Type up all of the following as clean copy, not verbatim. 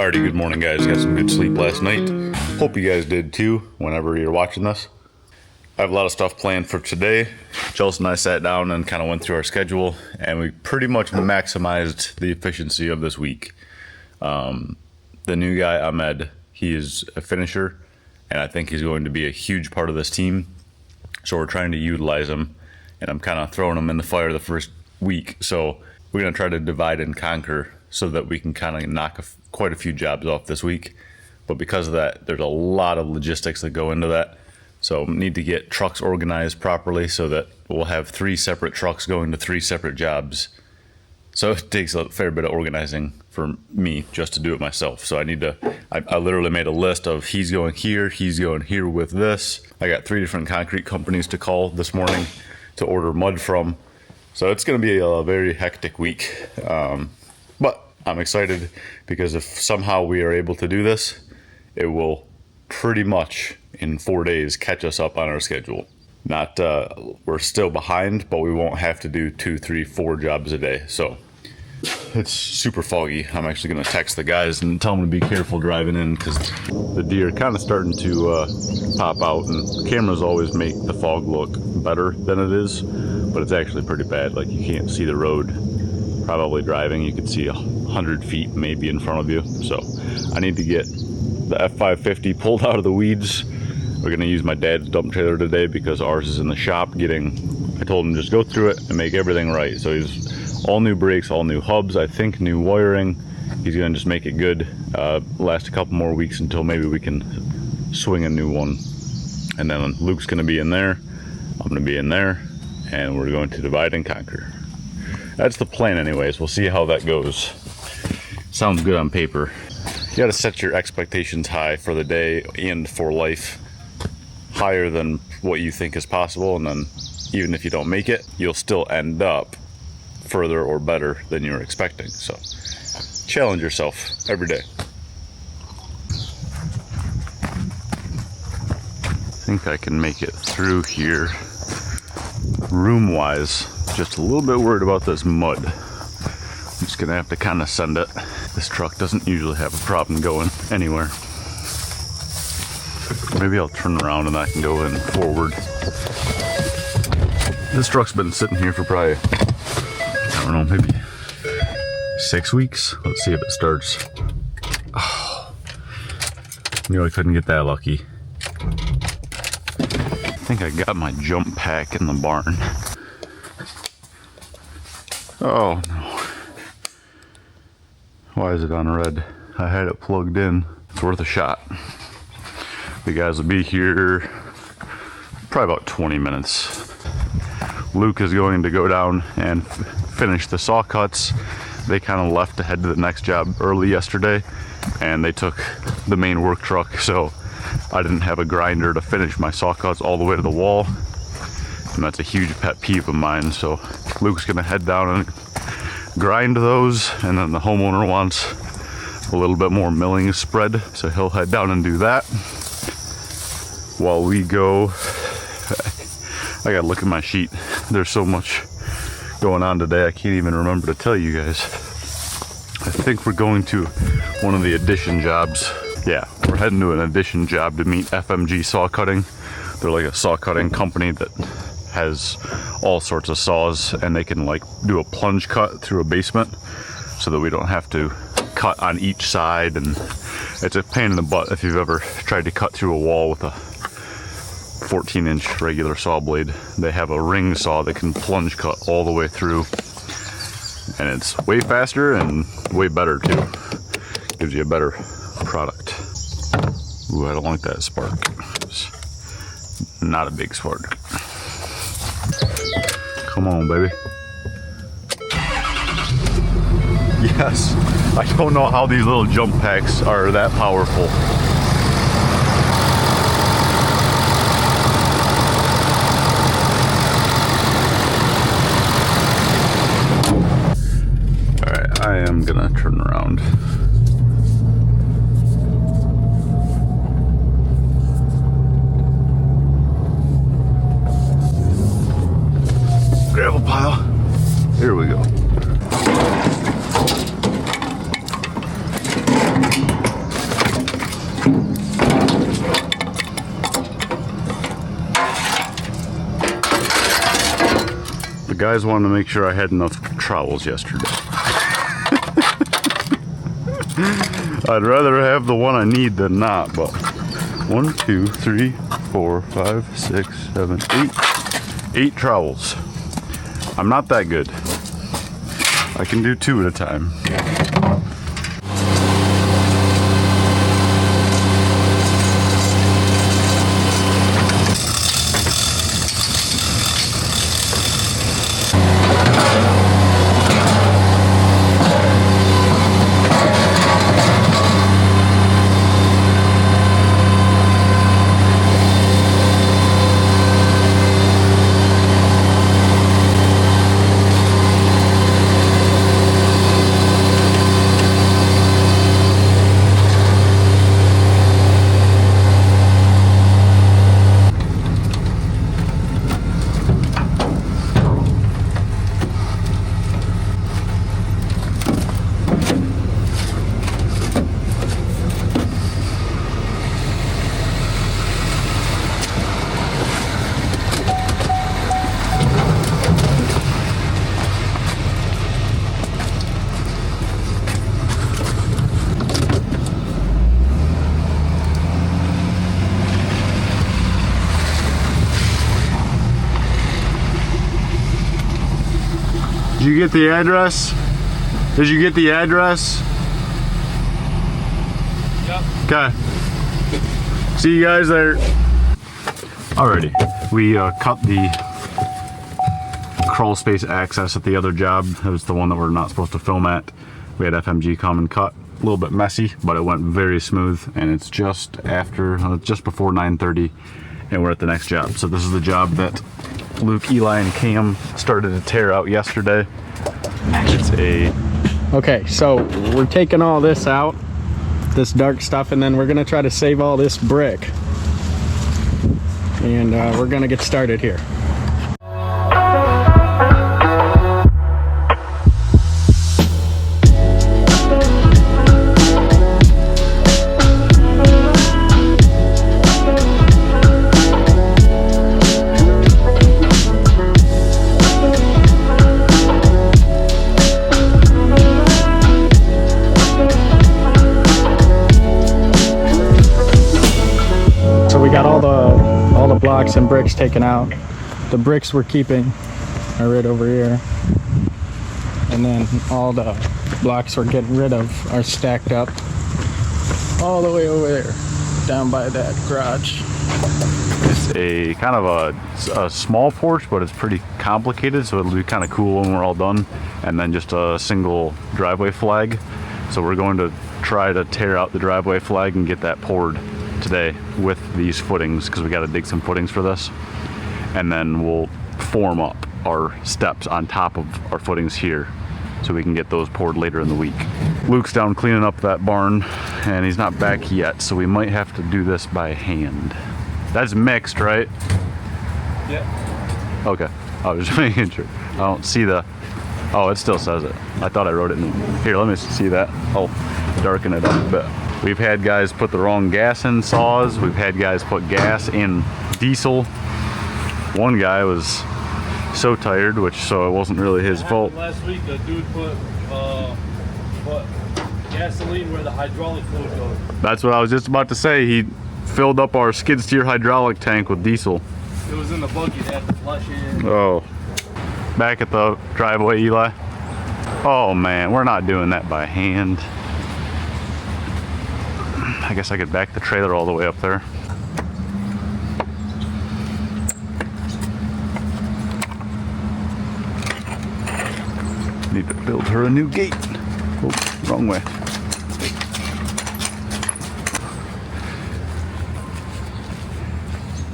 Alrighty, good morning guys. Got some good sleep last night. Hope you guys did too, whenever you're watching this. I have a lot of stuff planned for today. Chelsea and I sat down and kind of went through our schedule, and we pretty much maximized the efficiency of this week. The new guy, Ahmed, he is a finisher, and I think he's going to be a huge part of this team. So we're trying to utilize him, and I'm kind of throwing him in the fire the first week. So we're going to try to divide and conquer so that we can kind of knock quite a few jobs off this week. But because of that, there's a lot of logistics that go into that. So need to get trucks organized properly so that we'll have 3 separate trucks going to 3 separate jobs. So it takes a fair bit of organizing for me just to do it myself. So I literally made a list of he's going here with this. I got 3 different concrete companies to call this morning to order mud from. So it's going to be a very hectic week. But I'm excited because if somehow we are able to do this, it will pretty much in 4 days catch us up on our schedule. We're still behind, but we won't have to do 2, 3, 4 jobs a day. So it's super foggy. I'm actually going to text the guys and tell them to be careful driving in because the deer are kind of starting to pop out, and cameras always make the fog look better than it is, but it's actually pretty bad. Like, you can't see the road. Probably driving, you could see 100 feet maybe in front of you. So I need to get the F550 pulled out of the weeds. We're going to use my dad's dump trailer today because ours is in the shop I told him just go through it and make everything right. So he's all new brakes, all new hubs, I think new wiring. He's going to just make it good. Last a couple more weeks until maybe we can swing a new one. And then Luke's going to be in there, I'm going to be in there, and we're going to divide and conquer. That's the plan anyways. We'll see how that goes. Sounds good on paper. You got to set your expectations high for the day and for life, higher than what you think is possible, and then even if you don't make it, you'll still end up further or better than you were expecting. So challenge yourself every day. I think I can make it through here room wise. Just a little bit worried about this mud. I'm just gonna have to kind of send it. This truck doesn't usually have a problem going anywhere. Maybe I'll turn around and I can go in forward. This truck's been sitting here for probably, I don't know, maybe 6 weeks. Let's see if it starts. Oh, knew I couldn't get that lucky. I think I got my jump pack in the barn. Oh no. Why is it on red? I had it plugged in. It's worth a shot. The guys will be here probably about 20 minutes. Luke is going to go down and finish the saw cuts. They kind of left to head to the next job early yesterday, and they took the main work truck, so I didn't have a grinder to finish my saw cuts all the way to the wall. And that's a huge pet peeve of mine. So Luke's gonna head down and grind those, and then the homeowner wants a little bit more milling spread, so he'll head down and do that. While we go, I gotta look at my sheet. There's so much going on today, I can't even remember to tell you guys. I think we're going to one of the addition jobs. Yeah, we're heading to an addition job to meet FMG Saw Cutting. They're like a saw cutting company that has all sorts of saws, and they can like do a plunge cut through a basement so that we don't have to cut on each side, and it's a pain in the butt if you've ever tried to cut through a wall with a 14-inch regular saw blade. They have a ring saw that can plunge cut all the way through, and it's way faster and way better too. Gives you a better product. Ooh, I don't like that spark. It's not a big spark. Come on, baby. Yes, I don't know how these little jump packs are that powerful. All right, I am gonna turn around. Gravel pile. Here we go. Guys wanted to make sure I had enough trowels yesterday. I'd rather have the one I need than not, but 1, 2, 3, 4, 5, 6, 7, 8 trowels. I'm not that good. I can do 2 at a time. Did you get the address? Did you get the address? Yep. Okay. See you guys there. Alrighty, we cut the crawl space access at the other job. It was the one that we're not supposed to film at. We had FMG come and cut. A little bit messy, but it went very smooth, and it's just after, just before 9:30, and we're at the next job. So this is the job that Luke, Eli, and Cam started to tear out yesterday. It's a... Okay, so we're taking all this out, this dark stuff, and then we're gonna try to save all this brick. And we're gonna get started here. Blocks and bricks taken out. The bricks we're keeping are right over here, and then all the blocks we're getting rid of are stacked up all the way over there down by that garage. It's a kind of a small porch, but it's pretty complicated, so it'll be kind of cool when we're all done. And then just a single driveway flag. So we're going to try to tear out the driveway flag and get that poured today with these footings, because we got to dig some footings for this, and then we'll form up our steps on top of our footings here so we can get those poured later in the week. Luke's down cleaning up that barn and he's not back yet, so we might have to do this by hand. That's mixed, right? Yeah. Okay, I was just making sure. I don't see the... Oh, it still says it. I thought I wrote it in... Here, let me see that. I'll darken it up a bit. We've had guys put the wrong gas in saws. We've had guys put gas in diesel. One guy was so tired, so it wasn't really his fault. Last week, the dude put gasoline where the hydraulic fluid goes. That's what I was just about to say. He filled up our skid steer hydraulic tank with diesel. It was in the buggy. They had to flush it. Oh. Back at the driveway, Eli. Oh man, we're not doing that by hand. I guess I could back the trailer all the way up there. Need to build her a new gate. Oh, wrong way.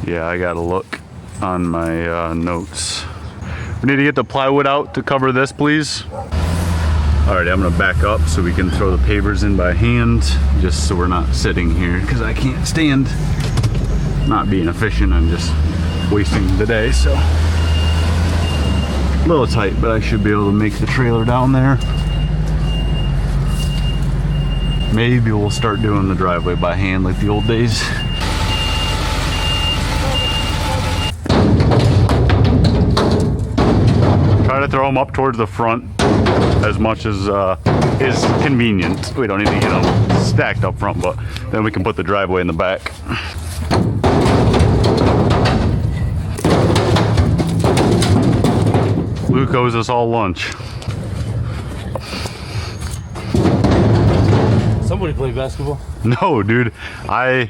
Yeah, I gotta look on my notes. We need to get the plywood out to cover this, please. Alright, I'm gonna back up so we can throw the pavers in by hand, just so we're not sitting here, because I can't stand not being efficient and just wasting the day, so. A little tight, but I should be able to make the trailer down there. Maybe we'll start doing the driveway by hand like the old days. throw them up towards the front as much as is convenient. We don't need to get them stacked up front, but then we can put the driveway in the back. Luke owes us all lunch. Somebody play basketball? No, dude. I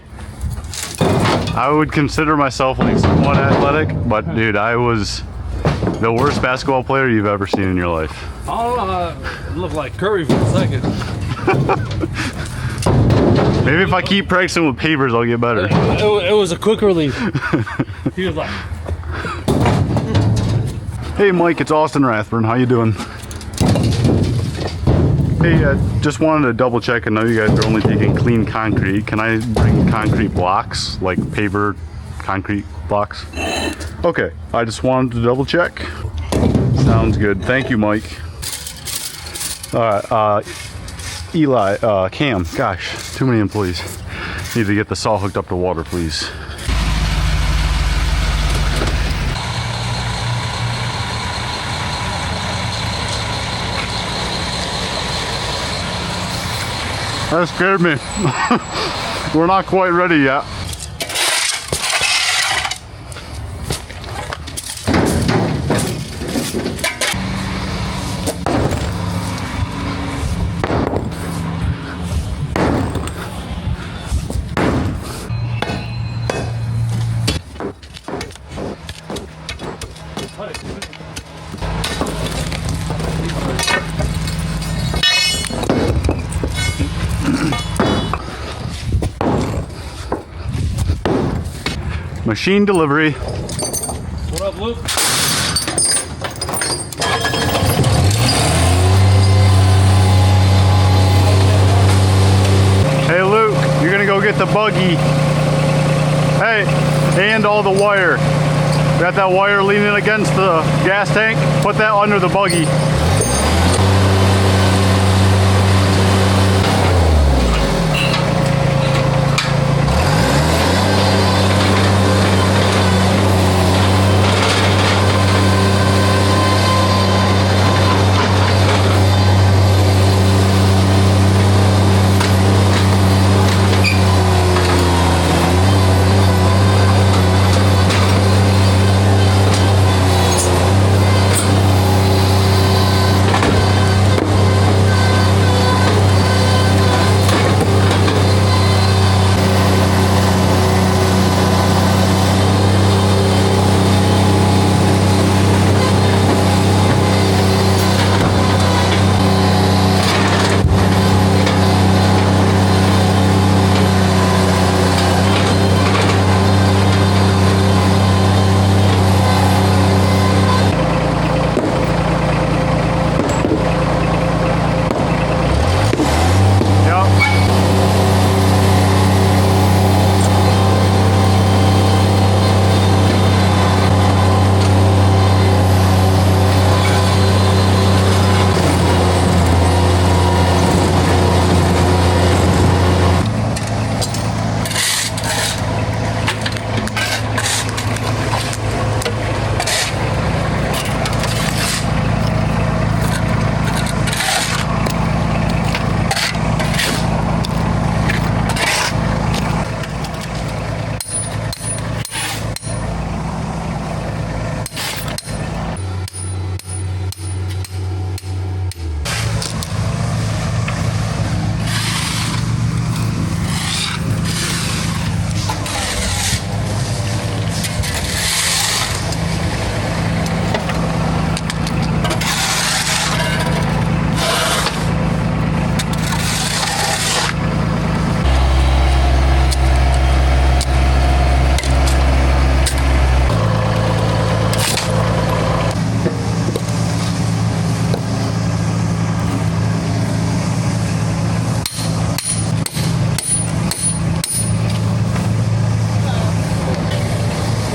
would consider myself like somewhat athletic, but dude, I was the worst basketball player you've ever seen in your life. I don't know. I look like Curry for a second. Maybe if I keep practicing with pavers, I'll get better. It was a quick release. He was like, Hey Mike, it's Austin Rathburn. How you doing? Hey, just wanted to double check. I know you guys are only taking clean concrete. Can I bring concrete blocks, like paver concrete blocks? Okay, I just wanted to double check. Sounds good. Thank you, Mike. Eli, Cam, gosh, too many employees. Need to get the saw hooked up to water, please. That scared me. We're not quite ready yet. Machine delivery. what up, Luke? Hey Luke, you're gonna go get the buggy. Hey, and all the wire. Got that wire leaning against the gas tank? Put that under the buggy.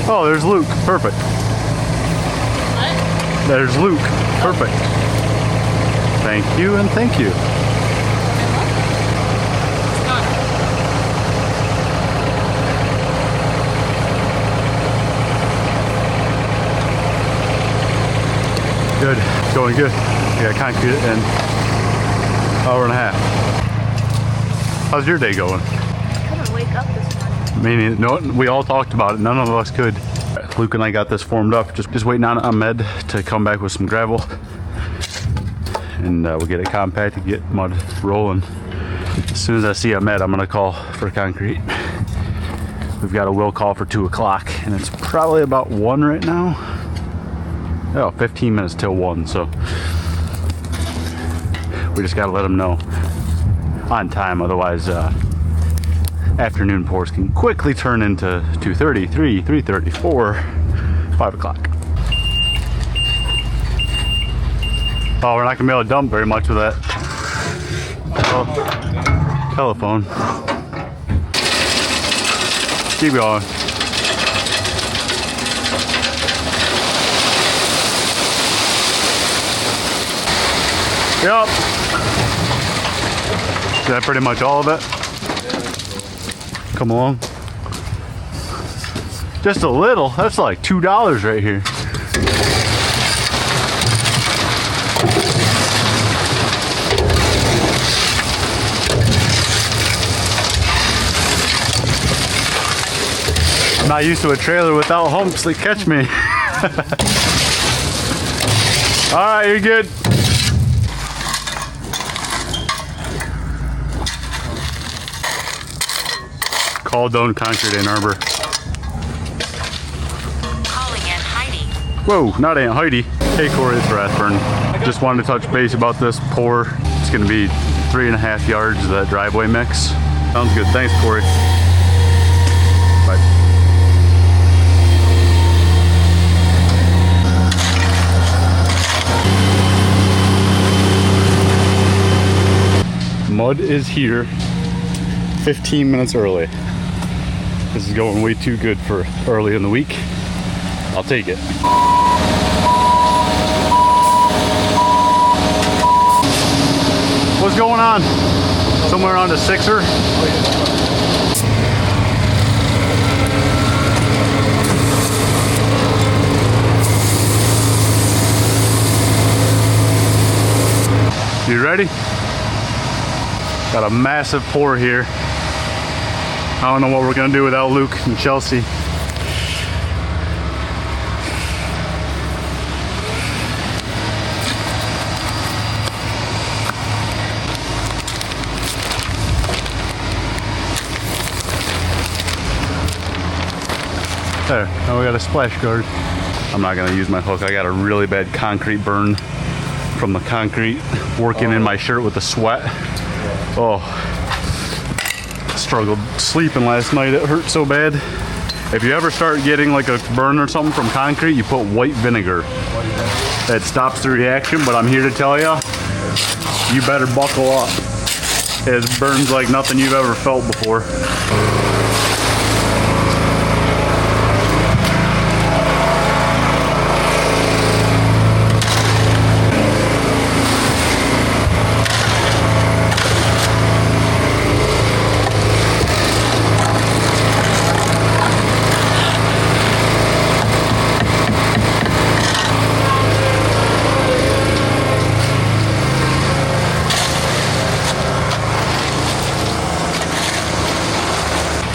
Oh, there's Luke. Perfect. What? There's Luke. Perfect. Thank you and thank you. Good, going good. Yeah, concrete in hour and a half. How's your day going? I couldn't wake up this morning. I mean, no, we all talked about it. None of us could. Luke and I got this formed up. Just waiting on Ahmed to come back with some gravel, and we'll get it compacted, get mud rolling. As soon as I see Ahmed, I'm gonna call for concrete. We've got a will call for 2 o'clock, and it's probably about 1 right now. Oh, 15 minutes till 1, so we just gotta let them know on time. Otherwise, afternoon pours can quickly turn into 2:30, 3, 3:30, 4, 5 o'clock. Oh, we're not gonna be able to dump very much with that telephone. Keep going. Yep. Is that pretty much all of it? Come along. Just a little. That's like $2 right here. I'm not used to a trailer without humps that catch me. All right, you're good. Call Doan Concrete, Ann Arbor. Calling Aunt Heidi. Whoa, not Aunt Heidi. Hey Corey, it's Rathburn. Just wanted to touch base about this pour. It's gonna be 3.5 yards of that driveway mix. Sounds good, thanks Corey. Bye. Mud is here 15 minutes early. This is going way too good for early in the week. I'll take it. What's going on? Somewhere on the 6er? You ready? Got a massive pour here. I don't know what we're gonna do without Luke and Chelsea. There, now we got a splash guard. I'm not gonna use my hook. I got a really bad concrete burn from the concrete working in my shirt with the sweat. Oh, struggled sleeping last night. It hurt so bad. If you ever start getting like a burn or something from concrete, you put white vinegar. That stops the reaction, but I'm here to tell you, you better buckle up. It burns like nothing you've ever felt before.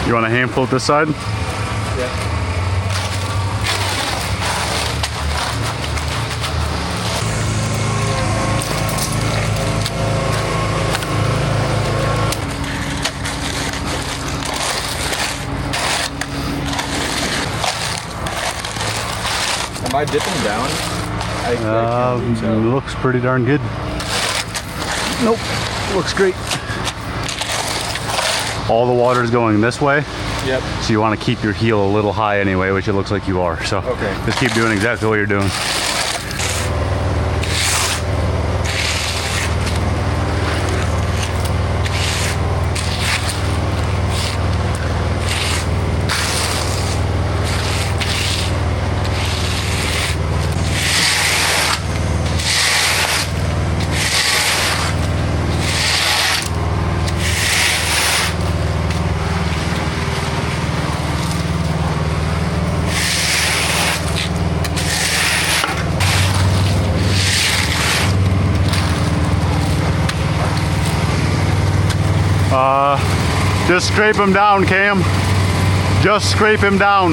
You want a handful at this side? Yeah. Am I dipping down? I can't tell. Looks pretty darn good. Nope, looks great. All the water is going this way. Yep. So you want to keep your heel a little high anyway, which it looks like you are. So Okay. just keep doing exactly what you're doing. Just scrape him down, Cam. Just scrape him down.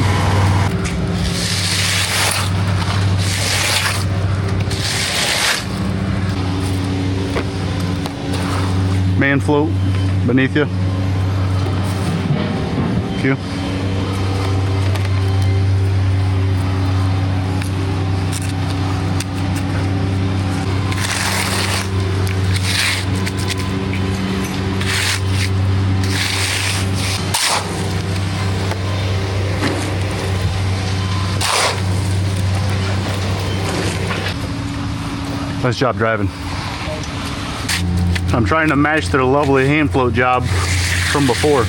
Man float beneath you. Thank you. Nice job driving. I'm trying to match their lovely hand float job from before.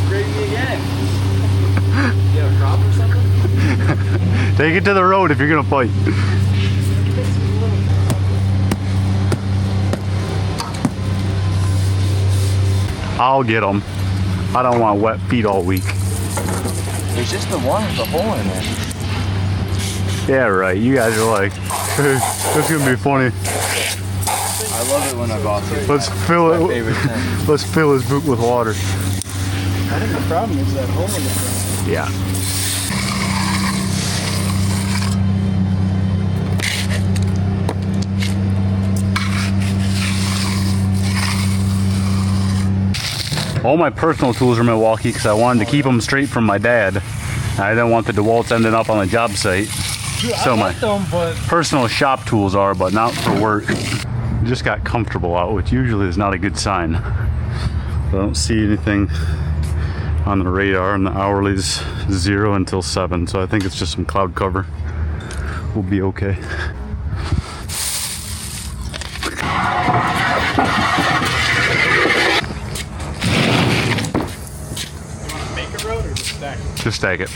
Scrape me again. You have a drop or something? Take it to the road if you're gonna fight. I'll get them. I don't want wet feet all week. There's just the one with the hole in it. Yeah, right. You guys are like, hey, that's gonna be funny. I love it when I boss it. Let's fill My it. favorite thing. Let's fill his boot with water. I think the problem is that hole in the front. Yeah. All my personal tools are Milwaukee because I wanted to keep them straight from my dad. I didn't want the DeWalt's ending up on the job site. Dude, So I my like them, but personal shop tools are, but not for work. Just got comfortable out, which usually is not a good sign. I don't see anything on the radar, and the hourly's 0 until 7, so I think it's just some cloud cover. We'll be okay. Make a road or just stack it? Just stack it.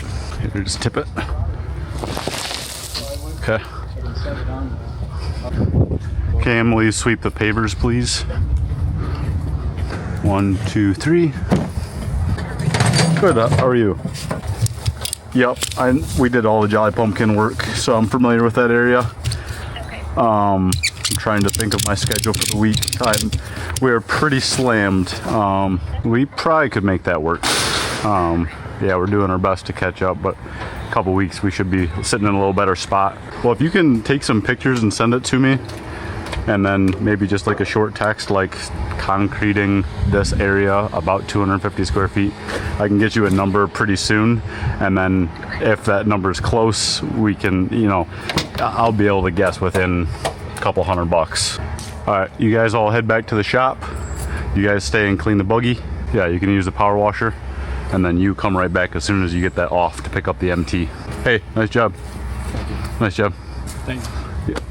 Here, just tip it. Okay. So I can set it on. Cam, will you sweep the pavers, please? 1, 2, 3. Good. How are you? Yep. We did all the Jolly Pumpkin work, so I'm familiar with that area. I'm trying to think of my schedule for the week. We're pretty slammed. We probably could make that work. Yeah, we're doing our best to catch up, but a couple weeks we should be sitting in a little better spot. Well, if you can take some pictures and send it to me, and then maybe just like a short text like concreting this area about 250 square feet, I can get you a number pretty soon, and then if that number is close, we can, I'll be able to guess within a couple $100. All right, you guys all head back to the shop. You guys stay and clean the buggy. Yeah, you can use the power washer, and then you come right back as soon as you get that off to pick up the MT. Hey, nice job. Nice job. Thanks.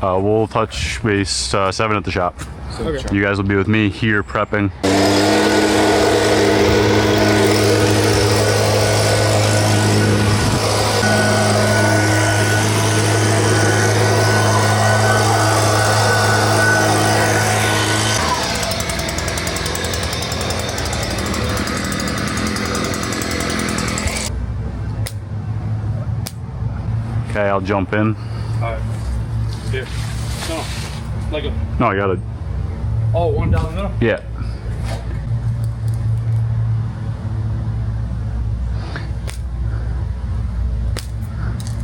We'll touch base 7 at the shop. Okay. You guys will be with me here prepping. Okay, I'll jump in. alright. Here. No. Like a No, I got it. one down the middle? Yeah.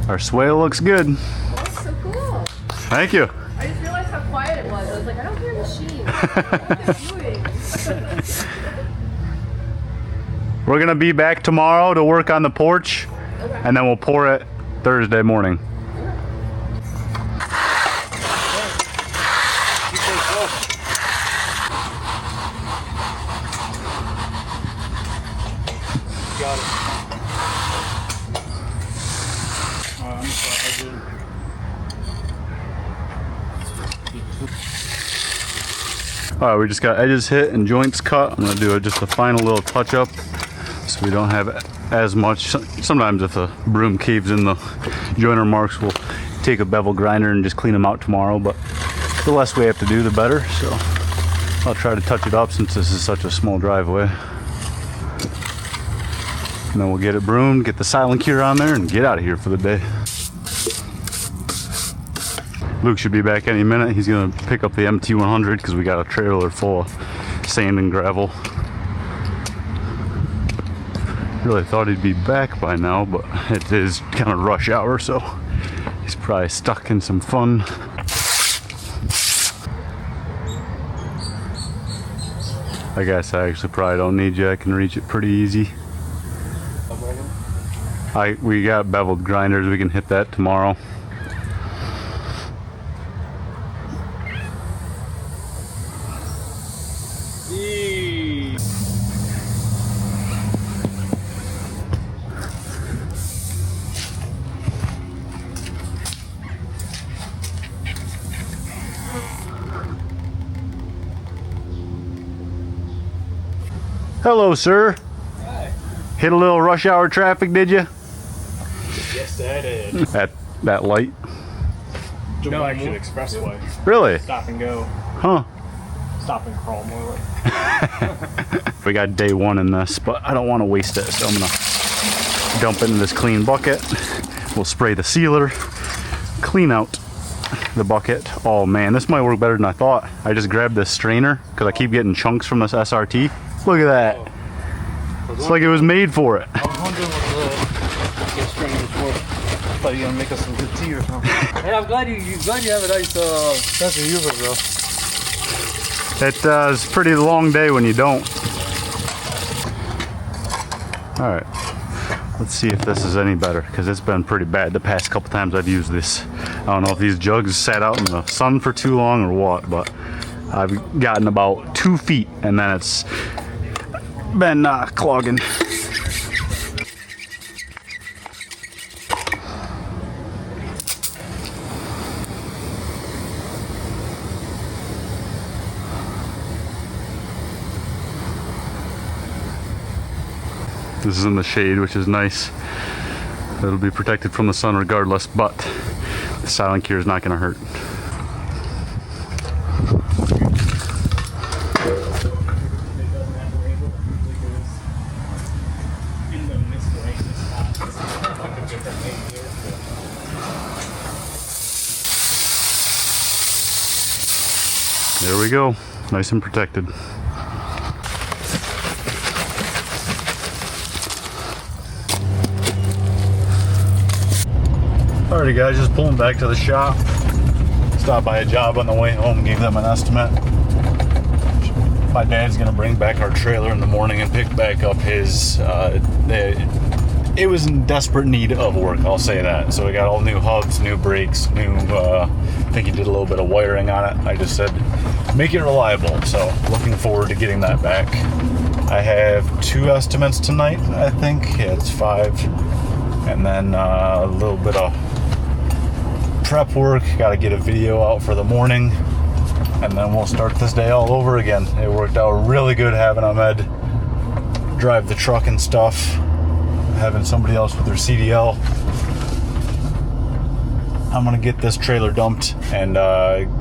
Our swale looks good. That's so cool. Thank you. I just realized how quiet it was. I was like, I don't hear a machine. What are they doing? We're gonna be back tomorrow to work on the porch, Okay. and then we'll pour it Thursday morning. Got it. I'm sorry, All right, we just got edges hit and joints cut. I'm gonna do just a final little touch up so we don't have as much. Sometimes if the broom caves in the joiner marks, we'll take a bevel grinder and just clean them out tomorrow, but the less we have to do, the better. So I'll try to touch it up since this is such a small driveway. And then we'll get it broomed, get the silent cure on there, and get out of here for the day. Luke should be back any minute. He's gonna pick up the MT-100 because we got a trailer full of sand and gravel. Really thought he'd be back by now, but it is kind of rush hour, so he's probably stuck in some fun. I guess I actually probably don't need you. I can reach it pretty easy. We got beveled grinders. We can hit that tomorrow. Hello, sir. Hi. Hit a little rush hour traffic, did you? Yes, I did. At that light? No, actually, expressway. Really? Stop and go. Huh. Stop and crawl more. We got day one in this, but I don't want to waste it, so I'm gonna dump it in this clean bucket. We'll spray the sealer, clean out the bucket. Oh man, this might work better than I thought. I just grabbed this strainer because I keep getting chunks from this SRT. Look at that. It's like it was made for it. I was wondering what the strainer was for. I thought you were gonna make us some good tea or something. Hey, I'm glad you have a nice sense of humor, bro. It's a pretty long day when you don't. All right, let's see if this is any better because it's been pretty bad the past couple times I've used this. I don't know if these jugs sat out in the sun for too long or what, but I've gotten about 2 feet and then it's been clogging. This is in the shade, which is nice. It'll be protected from the sun regardless, but the silent cure is not going to hurt. There we go, nice and protected. Alrighty guys, just pulling back to the shop. Stopped by a job on the way home, gave them an estimate. My dad's gonna bring back our trailer in the morning and pick back up his, it was in desperate need of work, I'll say that. So we got all new hubs, new brakes, new, I think he did a little bit of wiring on it. I just said, make it reliable. So looking forward to getting that back. I have 2 estimates tonight, I think. Yeah, it's 5. And then a little bit of prep work. Got to get a video out for the morning. And then we'll start this day all over again. It worked out really good having Ahmed drive the truck and stuff. Having somebody else with their CDL. I'm gonna get this trailer dumped and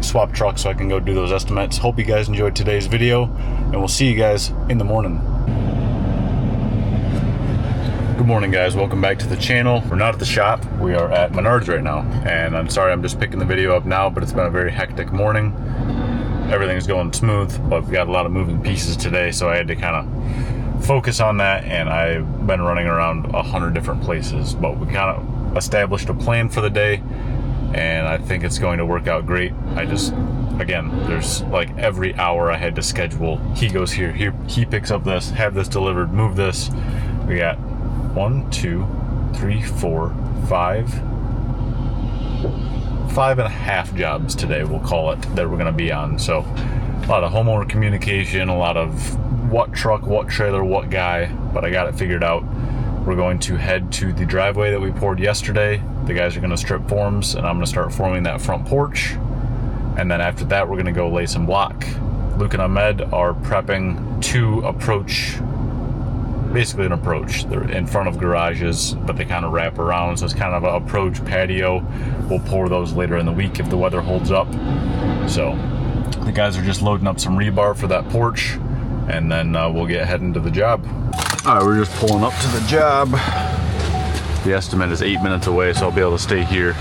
swap trucks so I can go do those estimates. Hope you guys enjoyed today's video, and we'll see you guys in the morning. Good morning guys, welcome back to the channel. We're not at the shop, we are at Menards right now, and I'm sorry I'm just picking the video up now, but it's been a very hectic morning. Everything's going smooth, but we got a lot of moving pieces today, so I had to kind of focus on that, and I've been running around 100 different places, but we kind of established a plan for the day, and I think it's going to work out great. Again, there's like every hour I had to schedule. He goes here, he picks up this, have this delivered, move this. We got 1, 2, 3, 4, 5 and a half jobs today, we'll call it, that we're gonna be on. So a lot of homeowner communication, a lot of what truck, what trailer, what guy, but I got it figured out. We're going to head to the driveway that we poured yesterday. The guys are gonna strip forms, and I'm gonna start forming that front porch. And then after that, we're gonna go lay some block. Luke and Ahmed are prepping to approach, basically an approach. They're in front of garages, but they kind of wrap around, so it's kind of an approach patio. We'll pour those later in the week if the weather holds up. So the guys are just loading up some rebar for that porch, and then we'll get heading to the job. All right, we're just pulling up to the job. The estimate is 8 minutes away, so I'll be able to stay here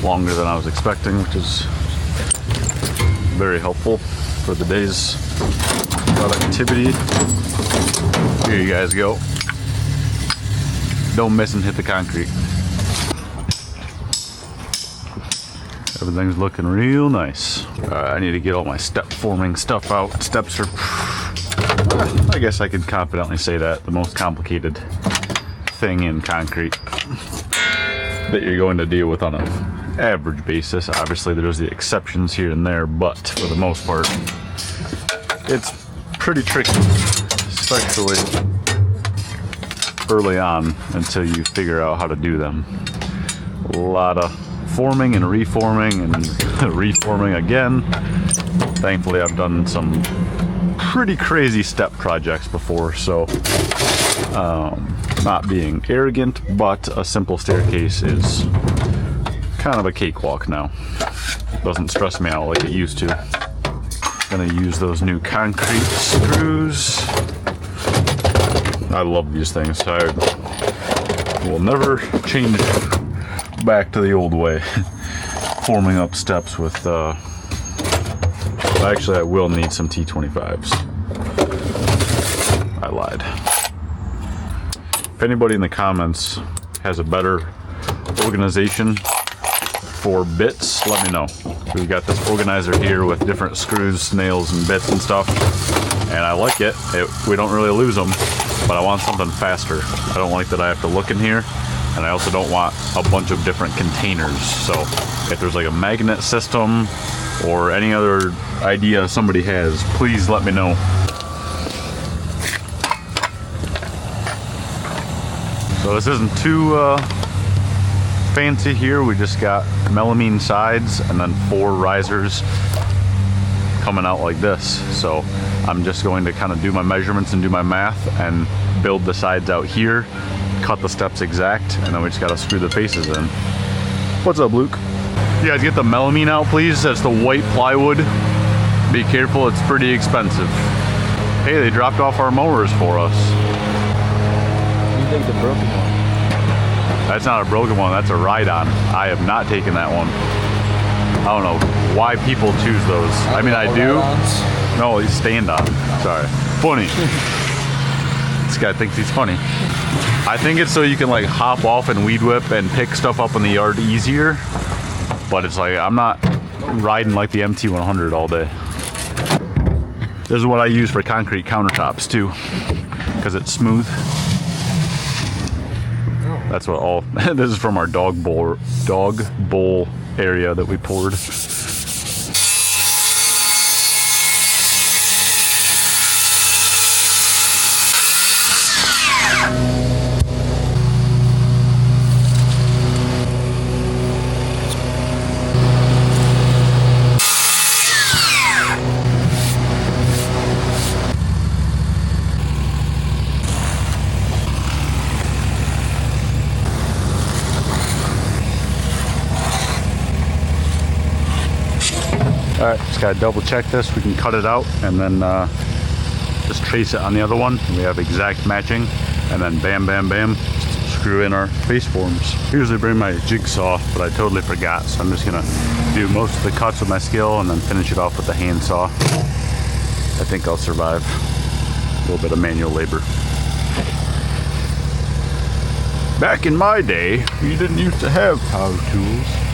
longer than I was expecting, which is very helpful for the day's productivity. Here you guys go. Don't miss and hit the concrete. Everything's looking real nice. I need to get all my step forming stuff out. Steps are, I guess I could confidently say that, the most complicated thing in concrete that you're going to deal with on an average basis. Obviously there's the exceptions here and there, but for the most part it's pretty tricky, especially early on until you figure out how to do them. A lot of forming and reforming and reforming again. Thankfully I've done some pretty crazy step projects before, so not being arrogant, but a simple staircase is kind of a cakewalk now. Doesn't stress me out like it used to. Gonna use those new concrete screws. I love these things. I will never change back to the old way. Forming up steps with actually I will need some T25s. I lied. If anybody in the comments has a better organization for bits, let me know. We've got this organizer here with different screws, nails, and bits and stuff, and I like it. We don't really lose them, but I want something faster. I don't like that I have to look in here, and I also don't want a bunch of different containers. So if there's like a magnet system or any other idea somebody has, please let me know. So this isn't too fancy here. We just got melamine sides and then 4 risers coming out like this. So I'm just going to kind of do my measurements and do my math and build the sides out here, cut the steps exact, and then we just got to screw the faces in. What's up, Luke? You guys get the melamine out, please. That's the white plywood. Be careful, it's pretty expensive. Hey, they dropped off our mowers for us. You think the broken one? That's not a broken one, that's a ride-on. I have not taken that one. I don't know why people choose those. I mean, I do. No, he's stand on. Sorry. Funny. This guy thinks he's funny. I think it's so you can like hop off and weed whip and pick stuff up in the yard easier. But it's like, I'm not riding like the MT100 all day. This is what I use for concrete countertops too, because it's smooth. That's what all, this is from our dog bowl area that we poured. All right, just gotta double check this. We can cut it out and then just trace it on the other one. We have exact matching, and then bam, bam, bam, screw in our face forms. I usually bring my jigsaw, but I totally forgot, so I'm just gonna do most of the cuts with my skill and then finish it off with the handsaw. I think I'll survive a little bit of manual labor. Back in my day, we didn't used to have power tools.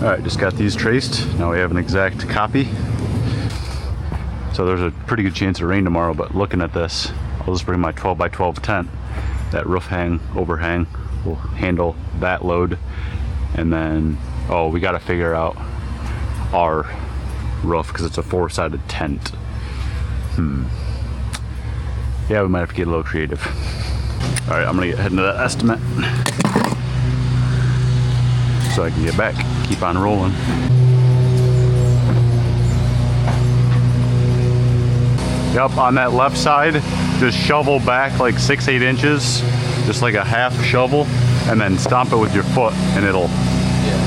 Alright, just got these traced. Now we have an exact copy. So there's a pretty good chance of rain tomorrow, but looking at this, I'll just bring my 12 by 12 tent. That roof overhang will handle that load. And then, oh, we got to figure out our roof because it's a 4-sided tent. Yeah, we might have to get a little creative. All right, I'm gonna get head into that estimate so I can get back, keep on rolling. Yep, on that left side, just shovel back like 6-8 inches, just like a half shovel, and then stomp it with your foot and it'll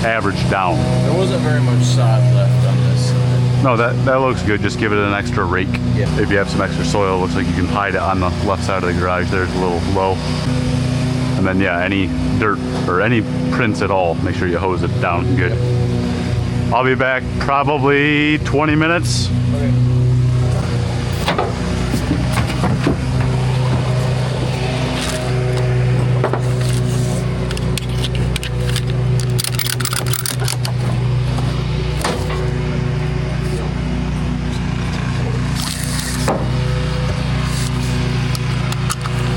average down. There wasn't very much sod left on this side. No, that looks good. Just give it an extra rake. Yeah. If you have some extra soil, it looks like you can hide it on the left side of the garage. There's a little low. And then yeah, any dirt or any prints at all, make sure you hose it down good. Yep. I'll be back probably 20 minutes. Okay.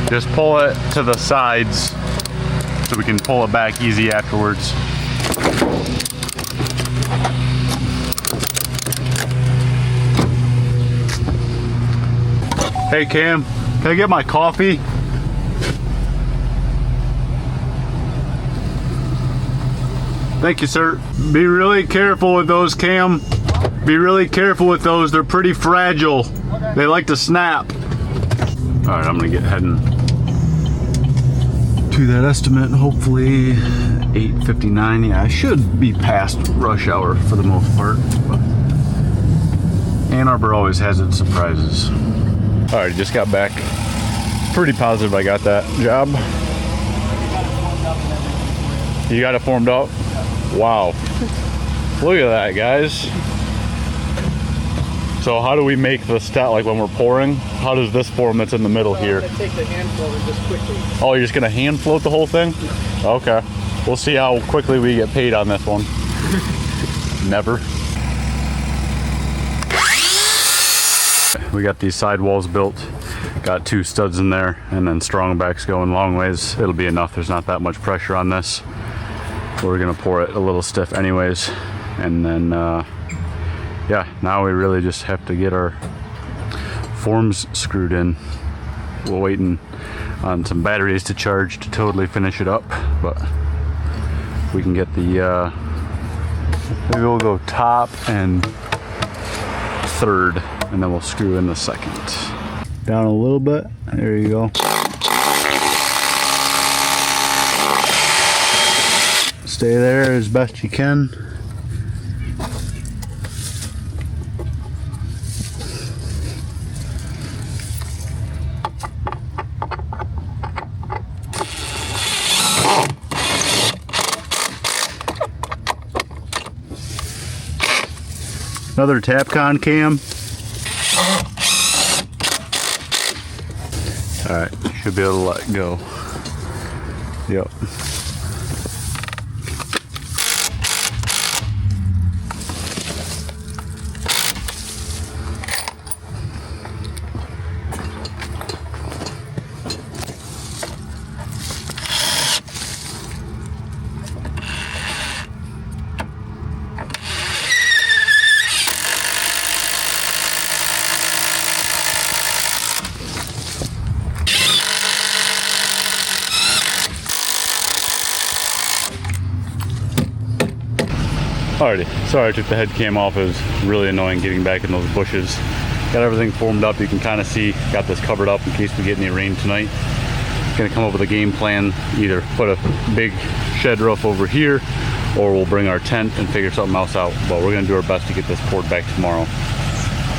Just pull it to the sides so we can pull it back easy afterwards. Hey Cam, can I get my coffee? Thank you, sir. Be really careful with those, Cam. Be really careful with those. They're pretty fragile. They like to snap. All right, I'm gonna get heading to that estimate. Hopefully 8:59. Yeah, I should be past rush hour for the most part, but Ann Arbor always has its surprises. All right, just got back. Pretty positive I got that job. You got it formed up? Wow. Look at that, guys. So how do we make the stat, like when we're pouring? How does this form that's in the middle here? I take the hand floater just quickly. Oh, you're just gonna hand float the whole thing? Okay. We'll see how quickly we get paid on this one. Never. We got these side walls built. Got 2 studs in there and then strong backs going long ways. It'll be enough. There's not that much pressure on this. We're gonna pour it a little stiff anyways. And then, yeah, now we really just have to get our forms screwed in. We're waiting on some batteries to charge to totally finish it up, but we can get the, maybe we'll go top and third, and then we'll screw in the second. Down a little bit, there you go. Stay there as best you can. Another Tapcon cam. All right, should be able to let go. Yep. Alrighty, sorry I took the head cam off. It was really annoying getting back in those bushes. Got everything formed up. You can kind of see, got this covered up in case we get any rain tonight. Gonna come up with a game plan, either put a big shed roof over here or we'll bring our tent and figure something else out. But we're gonna do our best to get this poured back tomorrow.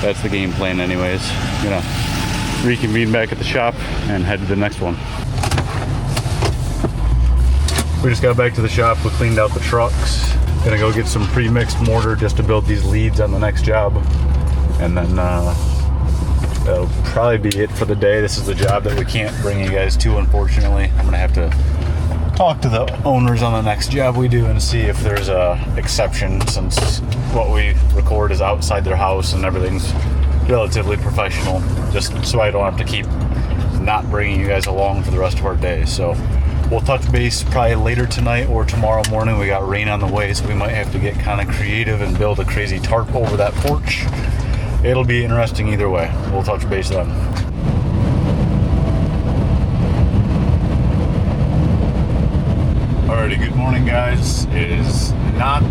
That's the game plan anyways. Gonna reconvene back at the shop and head to the next one. We just got back to the shop. We cleaned out the trucks. Gonna go get some pre-mixed mortar just to build these leads on the next job. And then that'll probably be it for the day. This is the job that we can't bring you guys to, unfortunately. I'm gonna have to talk to the owners on the next job we do and see if there's a exception, since what we record is outside their house and everything's relatively professional, just so I don't have to keep not bringing you guys along for the rest of our day. So We'll touch base probably later tonight or tomorrow morning. We got rain on the way, so we might have to get kind of creative and build a crazy tarp over that porch. It'll be interesting either way. We'll touch base then. Alrighty, good morning guys. It is not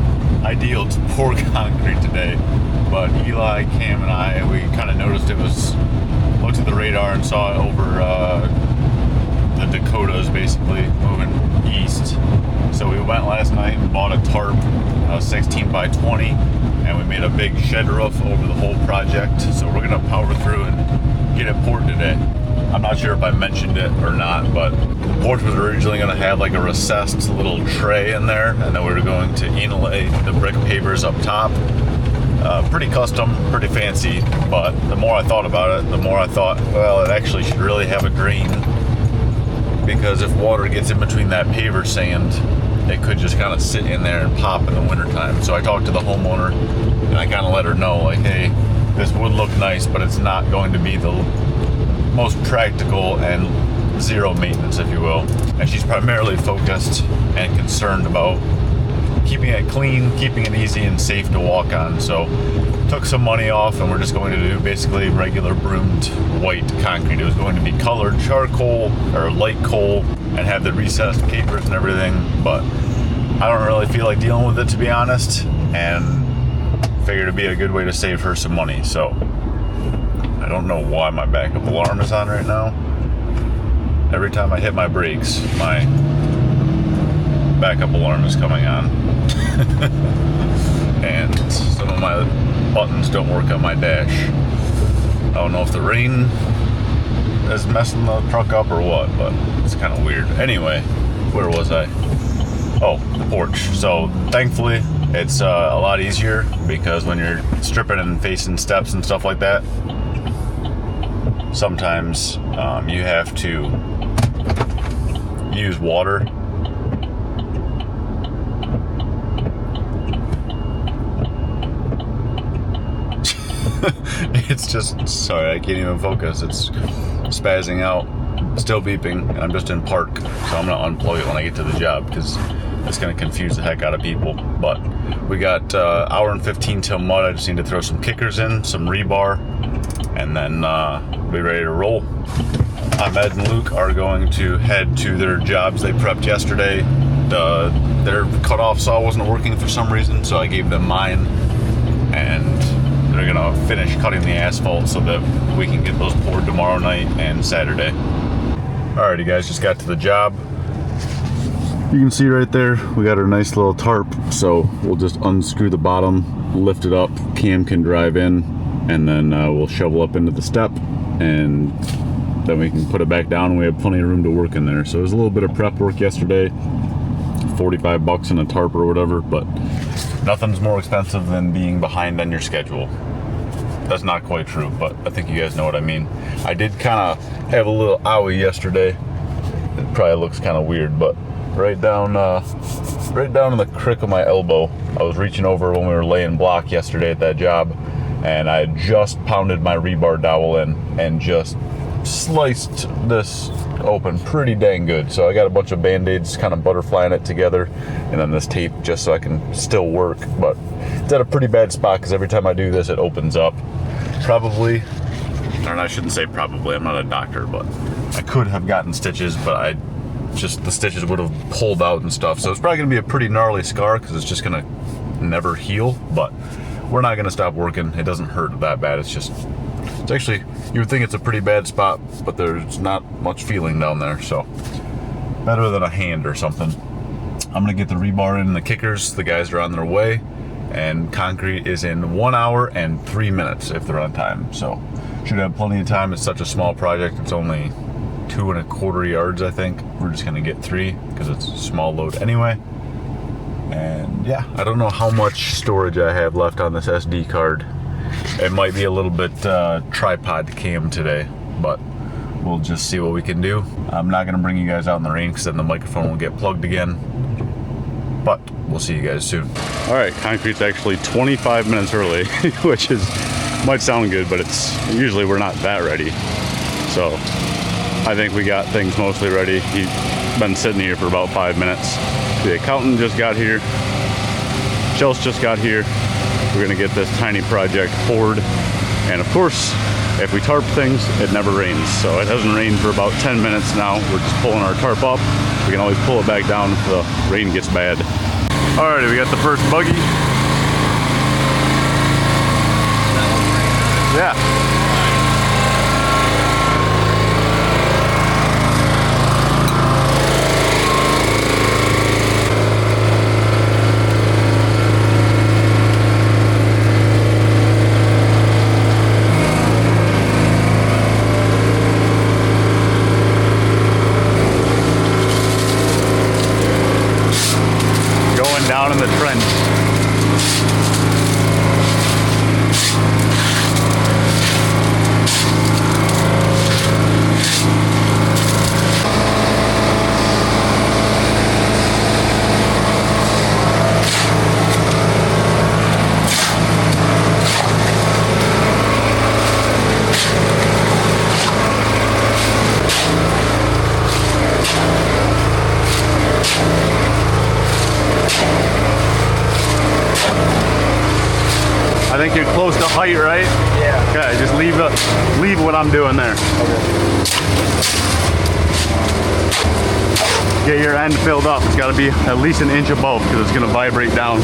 ideal to pour concrete today, but Eli, Cam, and I, we kind of noticed it was, looked at the radar and saw it over the Dakotas basically moving east. So we went last night and bought a tarp, 16 by 20, and we made a big shed roof over the whole project. So we're gonna power through and get it poured today. I'm not sure if I mentioned it or not, but the porch was originally gonna have like a recessed little tray in there, and then we were going to inlay the brick pavers up top. Pretty custom, pretty fancy, but the more I thought about it, the more I thought, well, it actually should really have a drain, because if water gets in between that paver sand, it could just kind of sit in there and pop in the wintertime. So I talked to the homeowner and I kind of let her know, like, hey, this would look nice, but it's not going to be the most practical and zero maintenance, if you will. And she's primarily focused and concerned about keeping it clean, keeping it easy and safe to walk on. So took some money off, and we're just going to do basically regular broomed white concrete. It was going to be colored charcoal or light coal and have the recessed pavers and everything, but I don't really feel like dealing with it, to be honest, and figured it'd be a good way to save her some money. So I don't know why my backup alarm is on right now. Every time I hit my brakes, my backup alarm is coming on. And some of my buttons don't work on my dash. I don't know if the rain is messing the truck up or what, but it's kind of weird. Anyway, where was I? Oh, the porch. So thankfully it's a lot easier, because when you're stripping and facing steps and stuff like that, sometimes you have to use water. It's just, sorry, I can't even focus. It's spazzing out, still beeping, and I'm just in park, so I'm gonna unplug it when I get to the job, because it's gonna confuse the heck out of people. But we got hour and 15 till mud. I just need to throw some kickers in, some rebar, and then be ready to roll. Ahmed and Luke are going to head to their jobs they prepped yesterday. Their cutoff saw wasn't working for some reason, so I gave them mine, and they're gonna finish cutting the asphalt so that we can get those poured tomorrow night and Saturday. Alrighty guys, just got to the job. You can see right there, we got our nice little tarp, so we'll just unscrew the bottom, lift it up, Cam can drive in, and then we'll shovel up into the step, and then we can put it back down, and we have plenty of room to work in there. So it was a little bit of prep work yesterday, 45 bucks in a tarp or whatever, but nothing's more expensive than being behind on your schedule. That's not quite true, but I think you guys know what I mean. I did kind of have a little owie yesterday. It probably looks kind of weird, but right down in the crick of my elbow. I was reaching over when we were laying block yesterday at that job, and I had just pounded my rebar dowel in and just sliced this open pretty dang good. So I got a bunch of band-aids kind of butterflying it together, and then this tape just so I can still work. But it's at a pretty bad spot, because every time I do this it opens up. Probably, or I shouldn't say probably, I'm not a doctor, but I could have gotten stitches, but the stitches would have pulled out and stuff. So it's probably gonna be a pretty gnarly scar, because it's just gonna never heal. But we're not gonna stop working. It doesn't hurt that bad. It's actually, you would think it's a pretty bad spot, but there's not much feeling down there, so better than a hand or something. I'm gonna get the rebar in the kickers. The guys are on their way, and concrete is in 1 hour and 3 minutes if they're on time. So should have plenty of time. It's such a small project. It's only 2 1/4 yards, I think. We're just gonna get 3 because it's a small load anyway. And yeah, I don't know how much storage I have left on this SD card. It might be a little bit tripod cam today, but we'll just see what we can do. I'm not gonna bring you guys out in the rain, because then the microphone will get plugged again. But we'll see you guys soon. All right, concrete's actually 25 minutes early, which might sound good, but usually we're not that ready. So I think we got things mostly ready. been sitting here for about 5 minutes. The accountant just got here. Chelsea just got here. We're gonna get this tiny project poured. And of course, if we tarp things, it never rains. So it hasn't rained for about 10 minutes now. We're just pulling our tarp up. We can always pull it back down if the rain gets bad. Alrighty, we got the first buggy. Yeah. Down in the trench. I think you're close to height, right? Yeah. Okay, just leave what I'm doing there. Okay. Get your end filled up. It's got to be at least an inch above because it's going to vibrate down.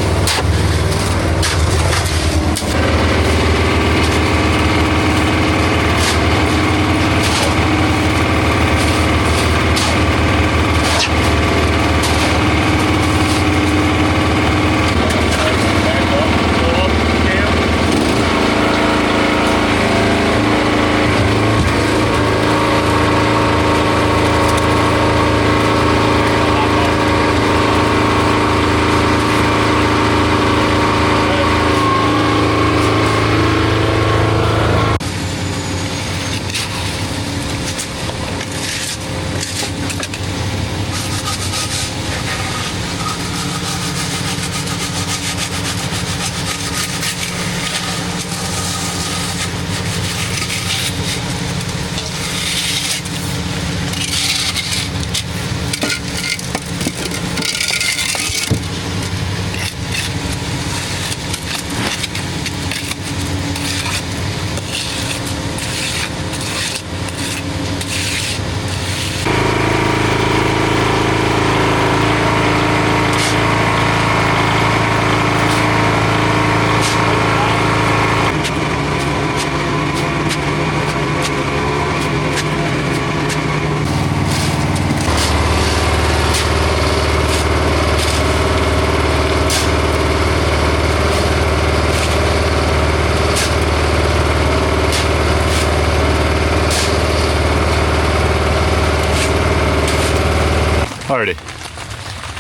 Alrighty,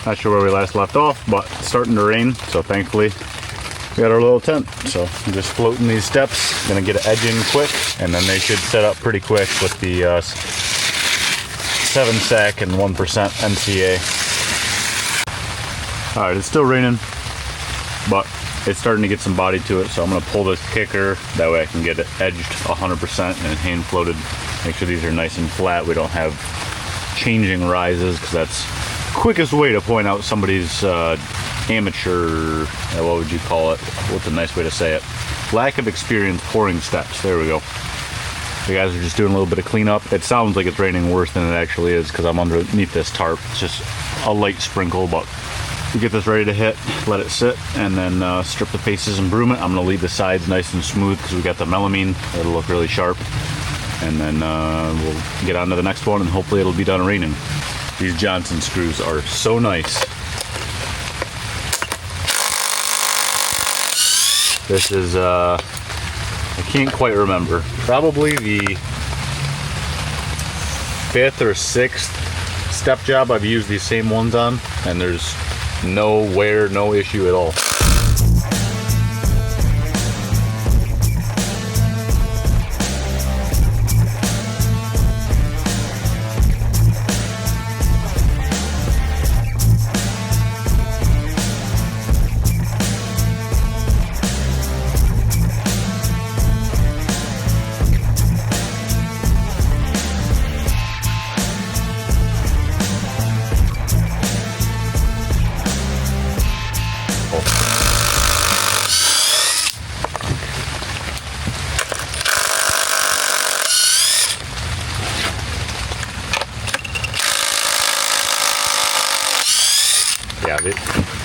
not sure where we last left off, but it's starting to rain, so thankfully we got our little tent. So I'm just floating these steps, gonna get an edge in quick, and then they should set up pretty quick with the 7 sack and 1% MCA. Alright, it's still raining, but it's starting to get some body to it, so I'm gonna pull this kicker, that way I can get it edged 100% and hand floated. Make sure these are nice and flat, we don't have changing rises, because that's the quickest way to point out somebody's amateur, what would you call it? What's a nice way to say it? Lack of experience pouring steps. There we go. You guys are just doing a little bit of cleanup. It sounds like it's raining worse than it actually is because I'm underneath this tarp. It's just a light sprinkle, but we get this ready to hit, let it sit, and then strip the faces and broom it. I'm gonna leave the sides nice and smooth because we got the melamine. It'll look really sharp. And then we'll get on to the next one, and hopefully it'll be done raining. These Johnson screws are so nice. This is, I can't quite remember, probably the 5th or 6th step job I've used these same ones on, and there's no wear, no issue at all.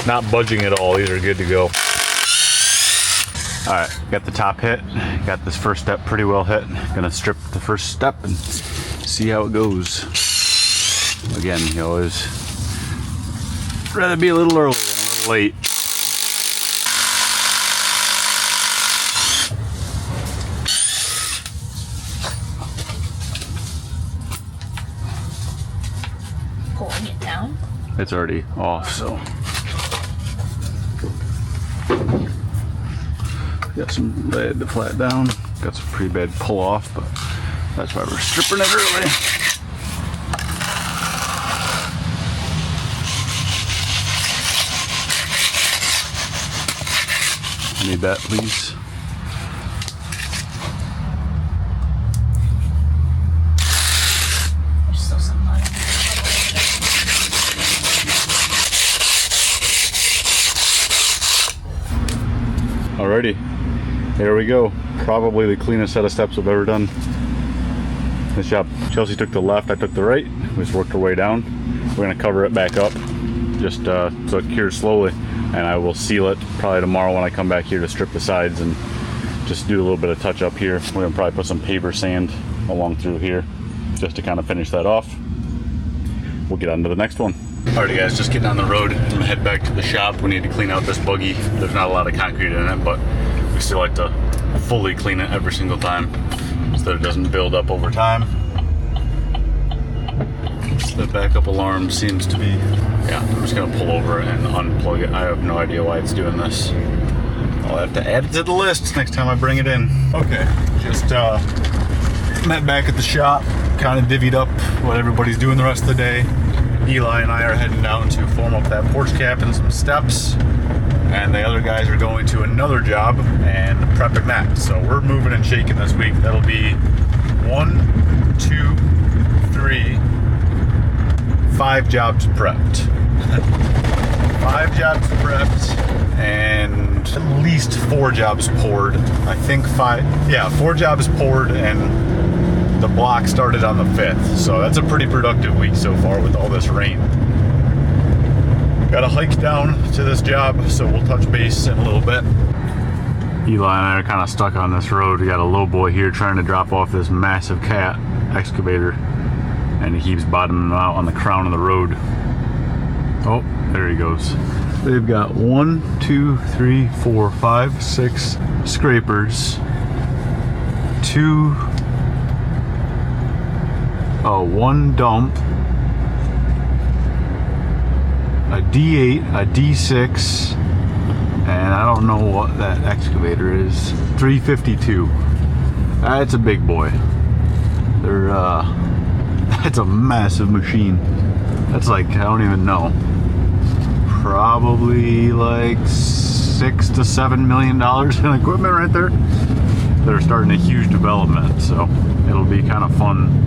not budging at all. These are good to go. All right, got the top hit. Got this first step pretty well hit. Gonna strip the first step and see how it goes. Again, you always rather be a little early than a little late. Pulling it down. It's already off, so. Got some lead to flat down. Got some pretty bad pull off, but that's why we're stripping it early. I need that, please. There's still some mud. Alrighty, here we go. Probably the cleanest set of steps I've ever done. This job. Chelsea took the left, I took the right. We just worked our way down. We're gonna cover it back up, just so it cures slowly. And I will seal it probably tomorrow when I come back here to strip the sides and just do a little bit of touch up here. We're gonna probably put some paver sand along through here just to kind of finish that off. We'll get on to the next one. Alrighty guys, just getting on the road. I'm gonna head back to the shop. We need to clean out this buggy. There's not a lot of concrete in it, but we still like to fully clean it every single time so that it doesn't build up over time. The backup alarm seems to be, yeah, I'm just gonna pull over and unplug it. I have no idea why it's doing this. I'll have to add it to the list next time I bring it in. Okay, just met back at the shop, kind of divvied up what everybody's doing the rest of the day. Eli and I are heading down to form up that porch cap and some steps, and the other guys are going to another job and prepping that. So we're moving and shaking this week. That'll be 1, 2, 3, 5 jobs prepped. 5 jobs prepped and at least 4 jobs poured. I think 5, yeah, 4 jobs poured, and the block started on the 5th. So that's a pretty productive week so far with all this rain. Got a hike down to this job, so we'll touch base in a little bit. Eli and I are kind of stuck on this road. We got a low boy here trying to drop off this massive cat excavator, and he keeps bottoming out on the crown of the road. Oh, there he goes. They've got 1, 2, 3, 4, 5, 6 scrapers, 1 dump, a D8, a D6, and I don't know what that excavator is. 352. That's a big boy. They're that's a massive machine. That's like, I don't even know, probably like $6 to $7 million in equipment right there. They're starting a huge development, so it'll be kind of fun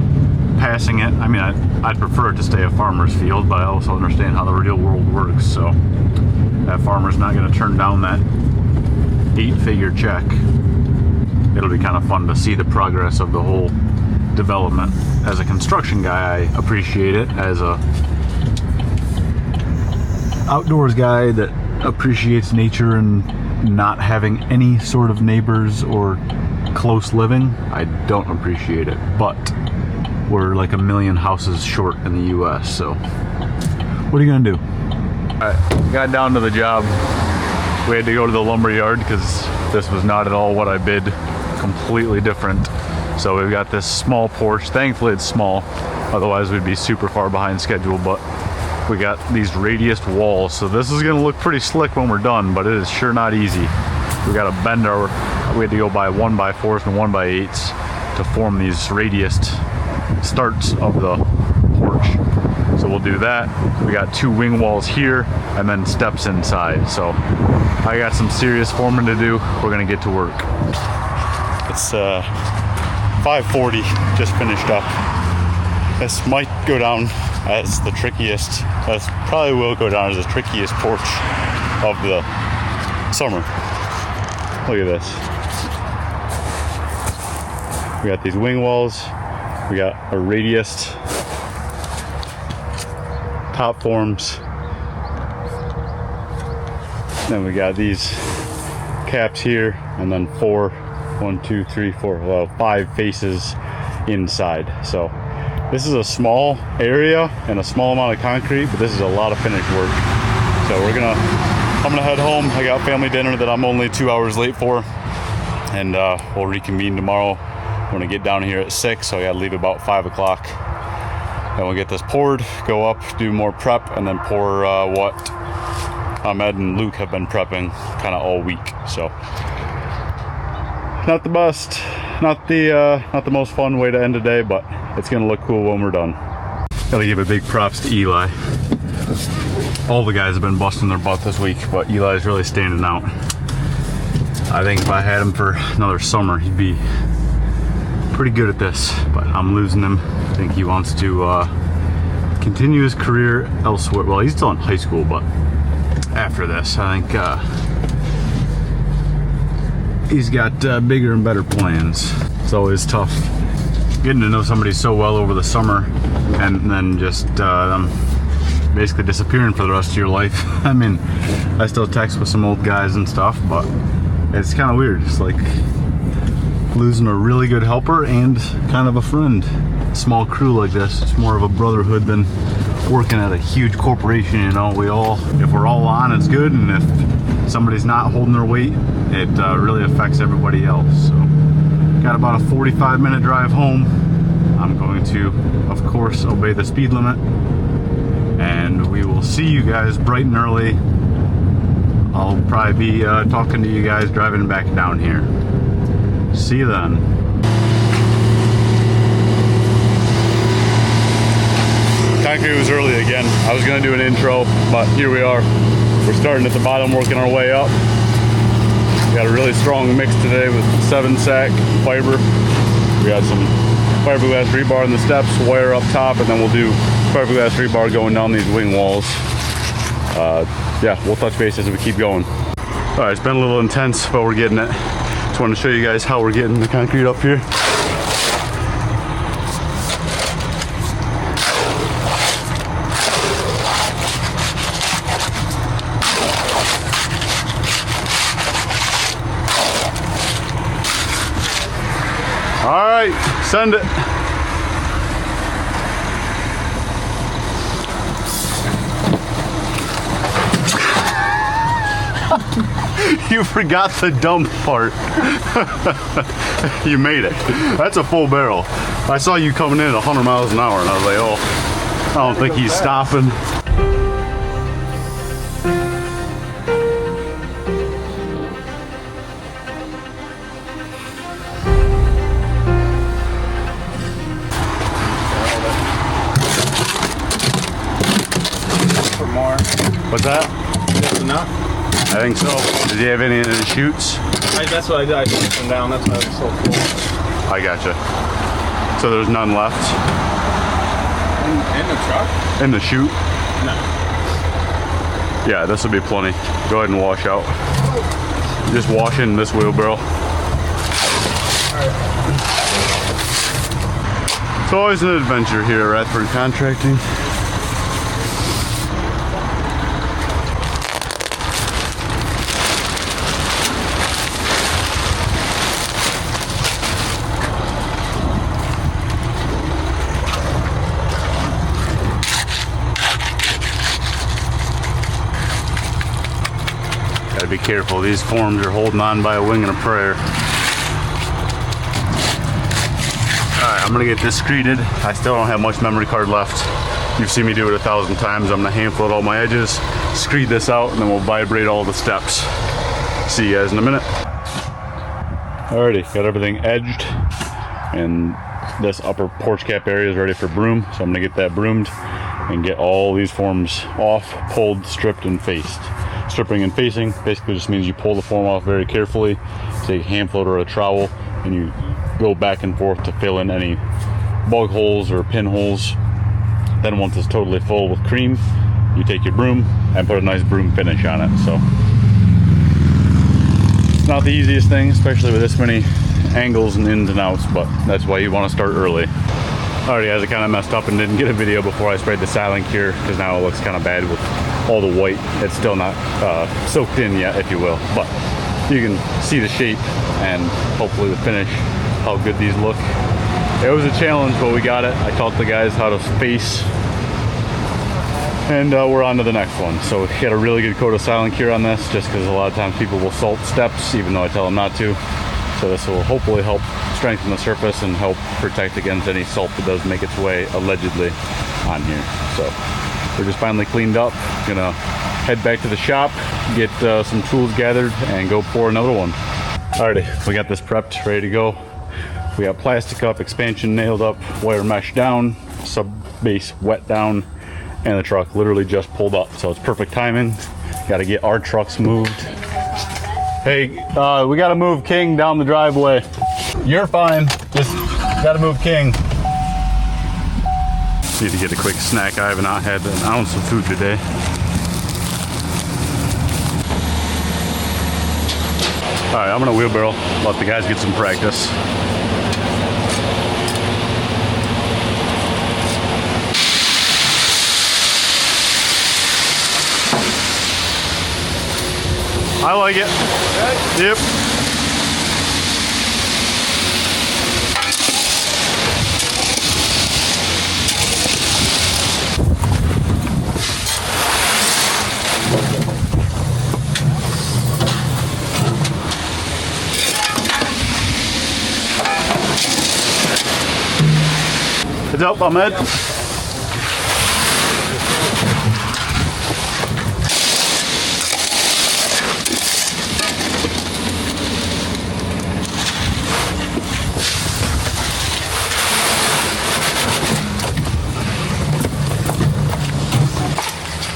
passing it. I mean, I'd prefer it to stay a farmer's field, but I also understand how the real world works, so that farmer's not going to turn down that 8-figure check. It'll be kind of fun to see the progress of the whole development. As a construction guy, I appreciate it. As a outdoors guy that appreciates nature and not having any sort of neighbors or close living, I don't appreciate it. But we're like 1 million houses short in the US, so what are you gonna do? Alright, got down to the job. We had to go to the lumber yard because this was not at all what I bid. Completely different. So we've got this small porch. Thankfully it's small, otherwise we'd be super far behind schedule, but we got these radiused walls, so this is gonna look pretty slick when we're done, but it is sure not easy. We gotta bend our, we had to go by 1x4s and 1x8s to form these radiused starts of the porch. So we'll do that. We got 2 wing walls here and then steps inside. So I got some serious forming to do. We're gonna get to work. It's 5:40, just finished up. This might go down as the trickiest, this probably will go down as the trickiest porch of the summer. Look at this. We got these wing walls. We got a radius, top forms, Then we got these caps here, and then 5 faces inside. So this is a small area and a small amount of concrete, but this is a lot of finished work. So I'm gonna head home. I got family dinner that I'm only 2 hours late for, and we'll reconvene tomorrow. I'm gonna get down here at 6, so I gotta leave about 5 o'clock. Then we'll get this poured, go up, do more prep, and then pour what Ahmed and Luke have been prepping kind of all week. So not the best, not the most fun way to end the day, but it's gonna look cool when we're done. Gotta give a big props to Eli. All the guys have been busting their butt this week, but Eli's really standing out. I think if I had him for another summer, he'd be pretty good at this, but I'm losing him. I think he wants to continue his career elsewhere. Well, he's still in high school, but after this, I think he's got bigger and better plans. It's always tough getting to know somebody so well over the summer and then just basically disappearing for the rest of your life. I mean, I still text with some old guys and stuff, but it's kind of weird. It's like losing a really good helper and kind of a friend. Small crew like this, it's more of a brotherhood than working at a huge corporation. You know, if we're all on, it's good, and if somebody's not holding their weight, it really affects everybody else. So got about a 45-minute drive home. I'm going to, of course, obey the speed limit, and we will see you guys bright and early. I'll probably be talking to you guys driving back down here. See you then. Concrete was early again. I was gonna do an intro, but here we are. We're starting at the bottom, working our way up. We got a really strong mix today with 7-sack fiber. We got some fiberglass rebar in the steps, wire up top, and then we'll do fiberglass rebar going down these wing walls. Yeah, we'll touch base as we keep going. All right, it's been a little intense, but we're getting it. Just wanted to show you guys how we're getting the concrete up here. All right, send it. You forgot the dump part. You made it. That's a full barrel. I saw you coming in at 100 miles an hour and I was like, oh, I don't think he's stopping. What's that? That's enough. I think so. Did he have any of the chutes? That's what I did. I took them down. That's why I was so full. I gotcha. So there's none left? In the truck? In the chute? No. Yeah, this will be plenty. Go ahead and wash out. Just wash in this wheelbarrow. It's always an adventure here at Rathburn Contracting. Gotta be careful, these forms are holding on by a wing and a prayer. Alright, I'm gonna get this screeded. I still don't have much memory card left. You've seen me do it 1,000 times. I'm gonna hand float all my edges, screed this out, and then we'll vibrate all the steps. See you guys in a minute. Alrighty, got everything edged, and this upper porch cap area is ready for broom, so I'm gonna get that broomed and get all these forms off, pulled, stripped, and faced. Stripping and facing basically just means you pull the form off very carefully, take a hand float or a trowel, and you go back and forth to fill in any bug holes or pinholes. Then once it's totally full with cream, you take your broom and put a nice broom finish on it. So it's not the easiest thing, especially with this many angles and ins and outs, but that's why you want to start early. Alright guys, I kind of messed up and didn't get a video before I sprayed the silent cure because now it looks kind of bad with all the white. It's still not soaked in yet, if you will, but you can see the shape and hopefully the finish, how good these look. It was a challenge, but we got it. I taught the guys how to space, and we're on to the next one. So we got a really good coat of silent cure on this, just because a lot of times people will salt steps, even though I tell them not to. So this will hopefully help strengthen the surface and help protect against any salt that does make its way allegedly on here. So we're just finally cleaned up. Gonna head back to the shop, get some tools gathered, and go pour another one. Alrighty, we got this prepped, ready to go. We got plastic up, expansion nailed up, wire mesh down, sub base wet down, and the truck literally just pulled up. So it's perfect timing. Got to get our trucks moved. Hey, we got to move King down the driveway. You're fine. Just got to move King. Need to get a quick snack. I have not had an ounce of food today. All right, I'm gonna wheelbarrow. Let the guys get some practice. I like it. Yep. Heads up, Ahmed.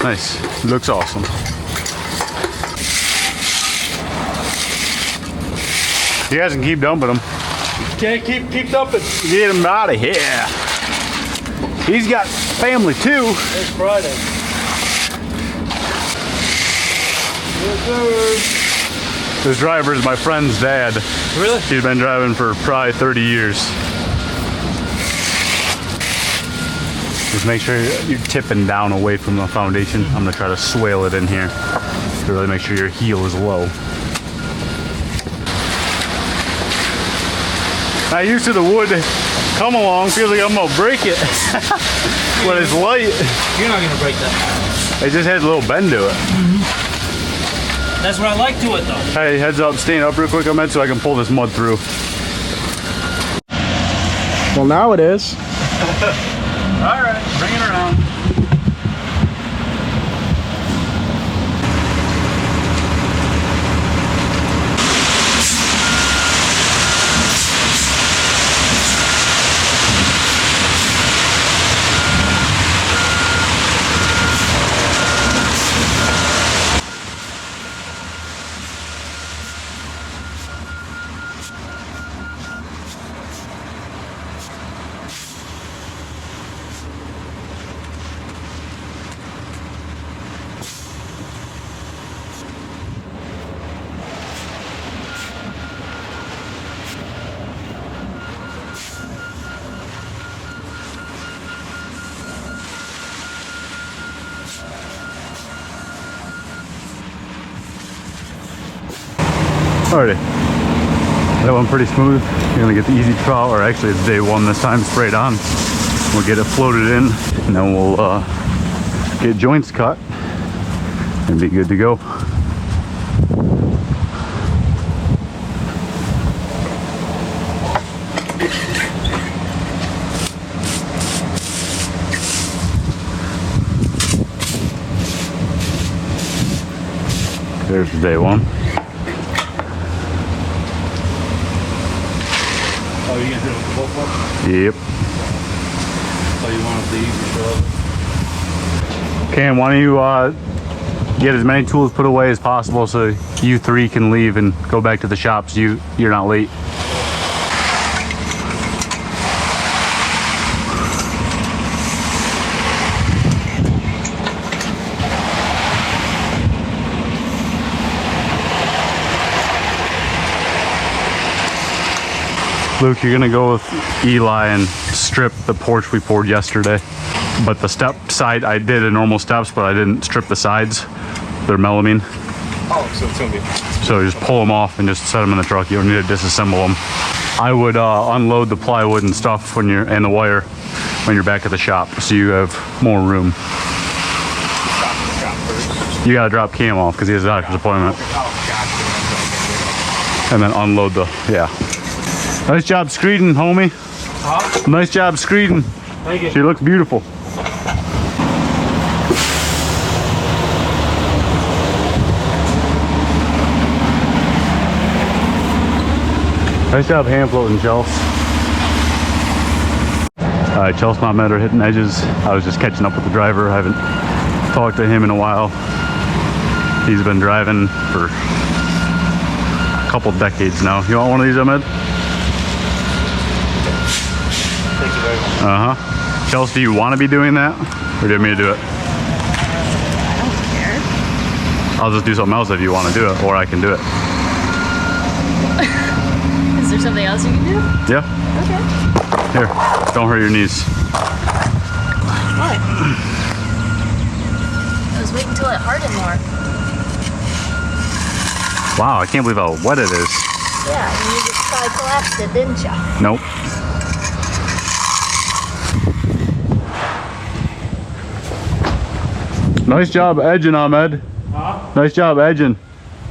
Nice. Looks awesome. You guys can keep dumping them. Can't keep dumping. Get him out of here. He's got family too. It's Friday. Yes, sir. This driver is my friend's dad. Really? He's been driving for probably 30 years. Just make sure you're tipping down away from the foundation. I'm gonna try to swale it in here to really make sure your heel is low. Not used to the wood come along, feels like I'm gonna break it. But it's light. You're not gonna break that. It just has a little bend to it. That's what I like to it though. Hey, heads up, stand up real quick, Ahmed, so I can pull this mud through. Well, now it is. All right, bring it around. Alrighty, that went pretty smooth. You're gonna get the easy trowel, or actually it's day one this time, sprayed on. We'll get it floated in, and then we'll get joints cut and be good to go. There's day one. Oh, you gonna do it with both of them? Yep. So you want the easy shove? Cam, why don't you get as many tools put away as possible so you three can leave and go back to the shops. You're not late. Luke, you're gonna go with Eli and strip the porch we poured yesterday. But the step side, I did a normal steps, but I didn't strip the sides. They're melamine. Oh, so it's gonna be. So you just pull them off and just set them in the truck. You don't need to disassemble them. I would unload the plywood and stuff when you're, and the wire when you're back at the shop, so you have more room. You gotta drop Cam off because he has a doctor's appointment. And then unload the, yeah. Nice job screeding, homie. Huh? Nice job screeding. Thank you. She looks beautiful. Nice job hand floating, Chels. Alright, Chels and Ahmed are hitting edges. I was just catching up with the driver. I haven't talked to him in a while. He's been driving for a couple decades now. You want one of these, Ahmed? Thank you very much. Uh-huh. Chels, do you want to be doing that? Or do you want me to do it? I don't care. I'll just do something else if you want to do it, or I can do it. Is there something else you can do? Yeah? Okay. Here, don't hurt your knees. What? I was waiting until it hardened more. Wow, I can't believe how wet it is. Yeah, and you just probably collapsed it, didn't you? Nope. Nice job edging, Ahmed. Huh? Nice job edging.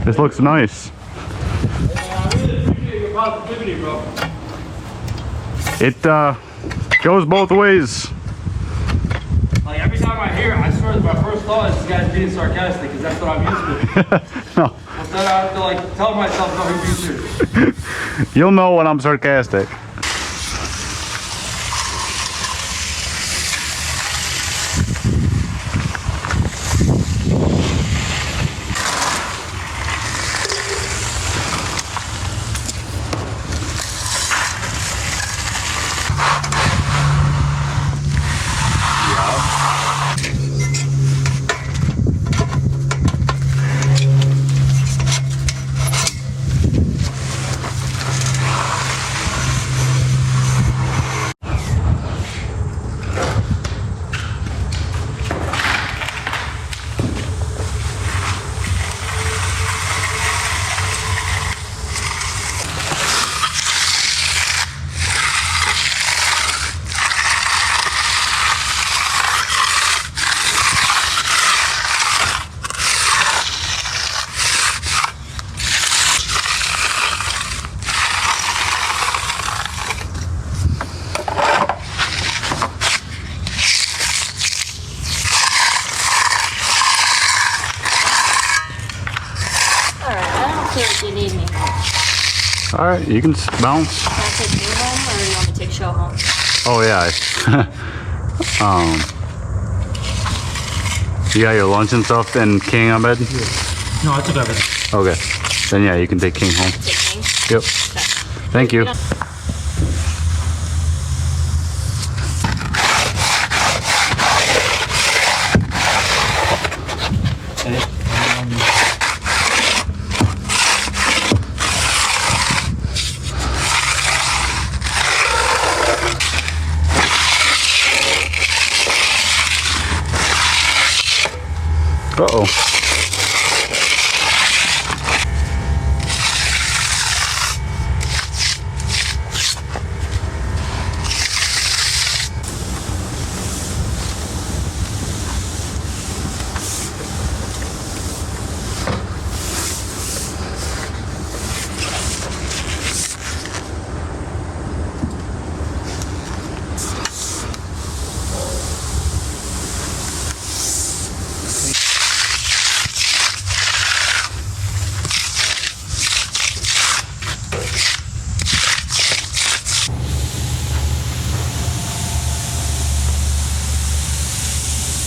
This looks nice. I really appreciate your positivity, bro. It goes both ways. Like every time I hear it, I swear that my first thought is this guy's being sarcastic because that's what I'm used to. No, But then I have to like tell myself, no, he's being serious. you'll know when I'm sarcastic. You need me. All right, you can bounce. Can I take you home or you want me to take Show home? Oh yeah. You got your lunch and stuff in King, Ahmed? No, I took everything. Okay. Then yeah, you can take King home. Take King? Yep. Okay. Thank you. Uh-oh.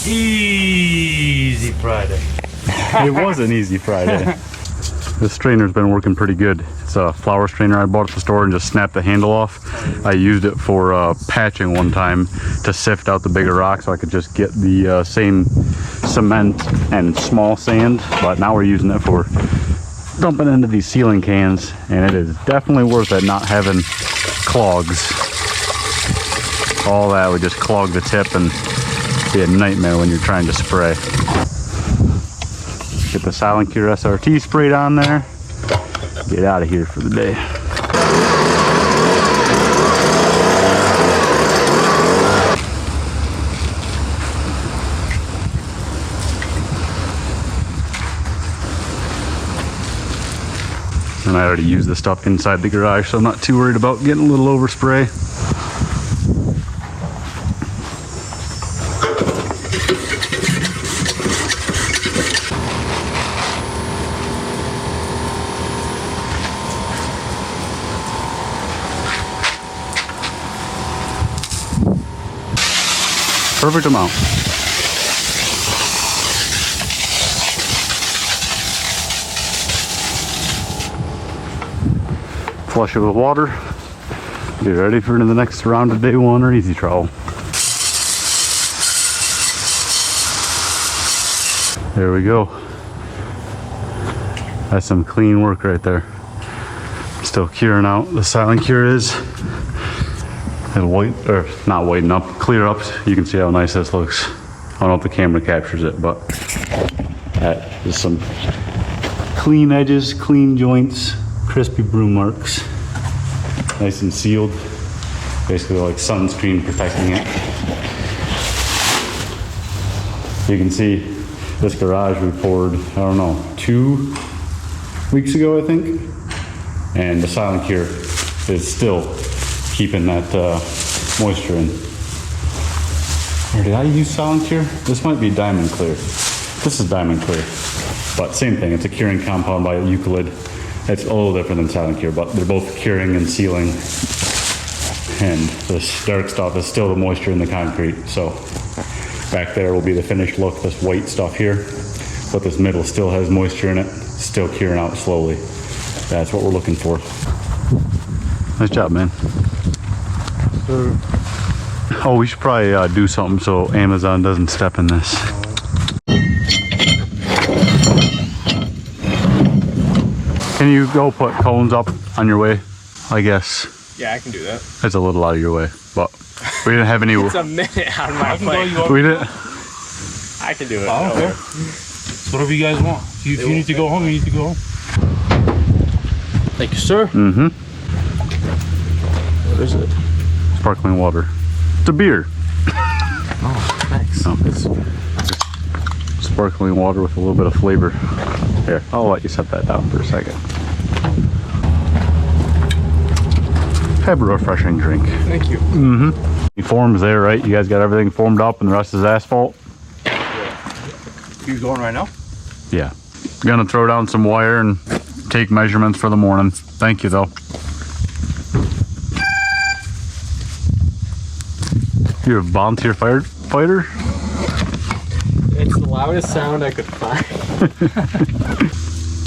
Easy Friday. It was an easy Friday. This strainer's been working pretty good. It's a flower strainer I bought at the store and just snapped the handle off. I used it for patching one time to sift out the bigger rocks so I could just get the same cement and small sand, but now we're using it for dumping into these ceiling cans, and it is definitely worth it not having clogs. All that would just clog the tip and be a nightmare when you're trying to spray. Get the Silent Cure SRT sprayed on there. Get out of here for the day. And I already used the stuff inside the garage, so I'm not too worried about getting a little overspray. Perfect amount. Flush it with water. Get ready for the next round of day one or easy trowel. There we go. That's some clean work right there. Still curing out. The Silent Cure is. It'll white, or not whiten up, clear up. You can see how nice this looks. I don't know if the camera captures it, but that is some clean edges, clean joints, crispy broom marks. Nice and sealed. Basically like sunscreen protecting it. You can see this garage we poured, I don't know, 2 weeks ago, I think. And the Silent Cure is still keeping that moisture in. Or did I use Silent Cure? This might be Diamond Clear. This is Diamond Clear. But same thing, it's a curing compound by Eucalypt. It's a little different than Silent Cure, but they're both curing and sealing. And this dark stuff is still the moisture in the concrete. So back there will be the finished look, this white stuff here. But this middle still has moisture in it, still curing out slowly. That's what we're looking for. Nice job, man. Oh, we should probably do something so Amazon doesn't step in this. Can you go put cones up on your way? I guess. Yeah, I can do that. It's a little out of your way, but we didn't have any. It's a minute on my plate. We didn't. I can do it. Oh, okay. It's whatever you guys want. If you need to go home, you need to go home. Thank you, sir. Mm-hmm. What is it? Sparkling water. It's a beer. Oh, thanks. No, it's sparkling water with a little bit of flavor. Here, I'll let you set that down for a second. Have a refreshing drink. Thank you. Mm-hmm. The form's there, right? You guys got everything formed up and the rest is asphalt? You going right now? Yeah. Gonna throw down some wire and take measurements for the morning. Thank you, though. You're a volunteer firefighter? It's the loudest sound I could find.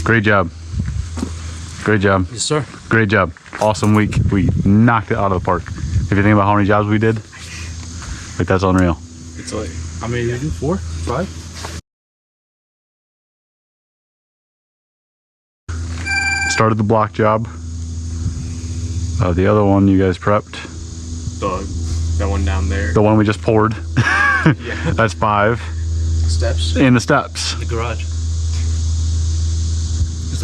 Great job. Great job. Yes, sir. Great job. Awesome week. We knocked it out of the park. If you think about how many jobs we did, like that's unreal. It's like, How many did you do? 4? 5? Started the block job. The other one you guys prepped. that one down there. The one we just poured. Yeah. That's 5. Steps. And the steps. The garage.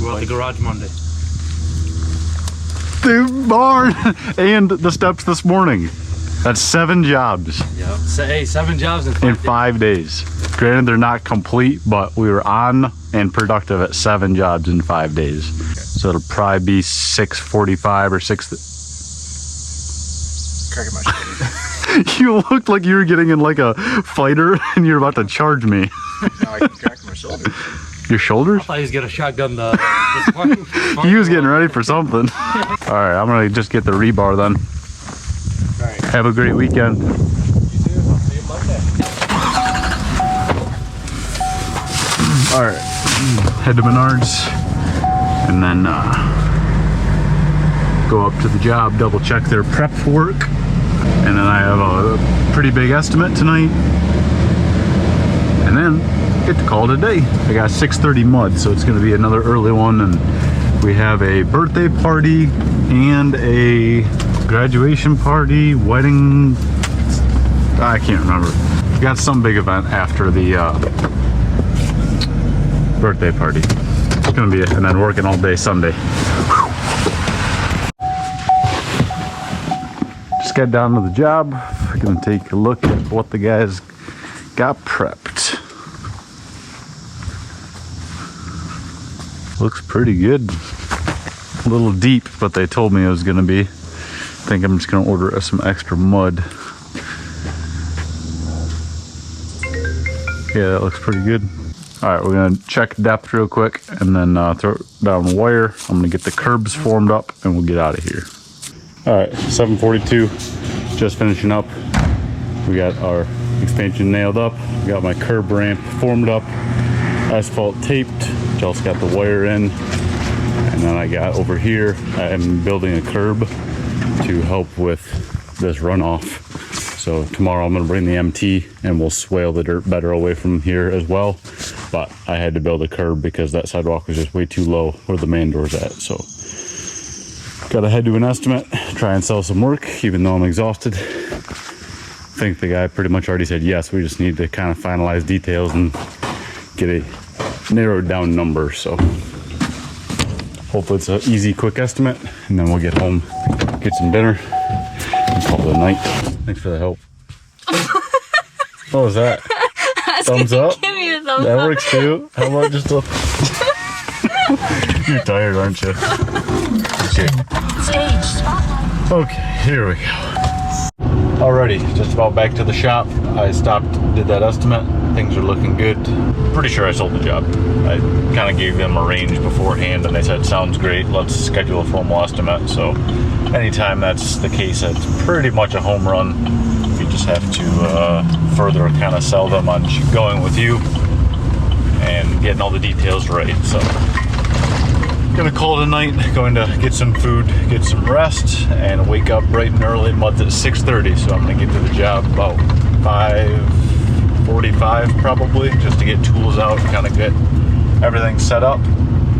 We're at the garage Monday. The barn and the steps this morning. That's 7 jobs Yep. Hey, 7 jobs in 5 days. Granted, they're not complete, but we were on and productive at 7 jobs in 5 days. So it'll probably be 6:45 or 6. Cracking my shoulder. You looked like you were getting in like a fighter and you're about to charge me. Now I can crack my shoulder. Your shoulders? I thought he was getting a shotgun this morning. He was getting ready for something. All right, I'm gonna just get the rebar then. All right. Have a great weekend. You too. I'll see you Monday. All right, head to Menards and then go up to the job, double check their prep for work. And then I have a pretty big estimate tonight. And then get to call it a day. I got 6:30 mud, so it's gonna be another early one. And we have a birthday party and a graduation party, wedding. I can't remember. We got some big event after the birthday party. It's gonna be it, and then working all day Sunday. Whew. Just got down to the job. We're gonna take a look at what the guys got prepped. Looks pretty good. A little deep, but they told me it was gonna be. I think I'm just gonna order some extra mud. Yeah, that looks pretty good. All right, we're gonna check depth real quick and then throw down wire. I'm gonna get the curbs formed up and we'll get out of here. All right, 7:42, just finishing up. We got our expansion nailed up. We got my curb ramp formed up, asphalt taped. Just got the wire in. And then I got over here, I'm building a curb to help with this runoff. So tomorrow I'm gonna bring the MT and we'll swale the dirt better away from here as well. But I had to build a curb because that sidewalk was just way too low where the man door's at. So gotta head to an estimate, try and sell some work, even though I'm exhausted. I think the guy pretty much already said yes. We just need to kind of finalize details and get a narrowed down number. So hopefully it's an easy, quick estimate, and then we'll get home, get some dinner, and call it a night. Thanks for the help. What was that? Thumbs up? Give me a thumbs That up. works too. How about just a... You're tired, aren't you? Okay. Stage spotlight. Okay, here we go. Alrighty, just about back to the shop. I stopped, did that estimate. Things are looking good. Pretty sure I sold the job. I kind of gave them a range beforehand and they said, sounds great, let's schedule a formal estimate. So anytime that's the case, it's pretty much a home run. You just have to further kind of sell them on going with you and getting all the details right. So gonna call it a night, going to get some food, get some rest, and wake up bright and early. Mud's at 6:30, so I'm gonna get to the job about 5:45 probably, just to get tools out and kind of get everything set up.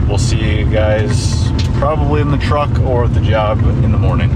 We'll see you guys probably in the truck or at the job in the morning.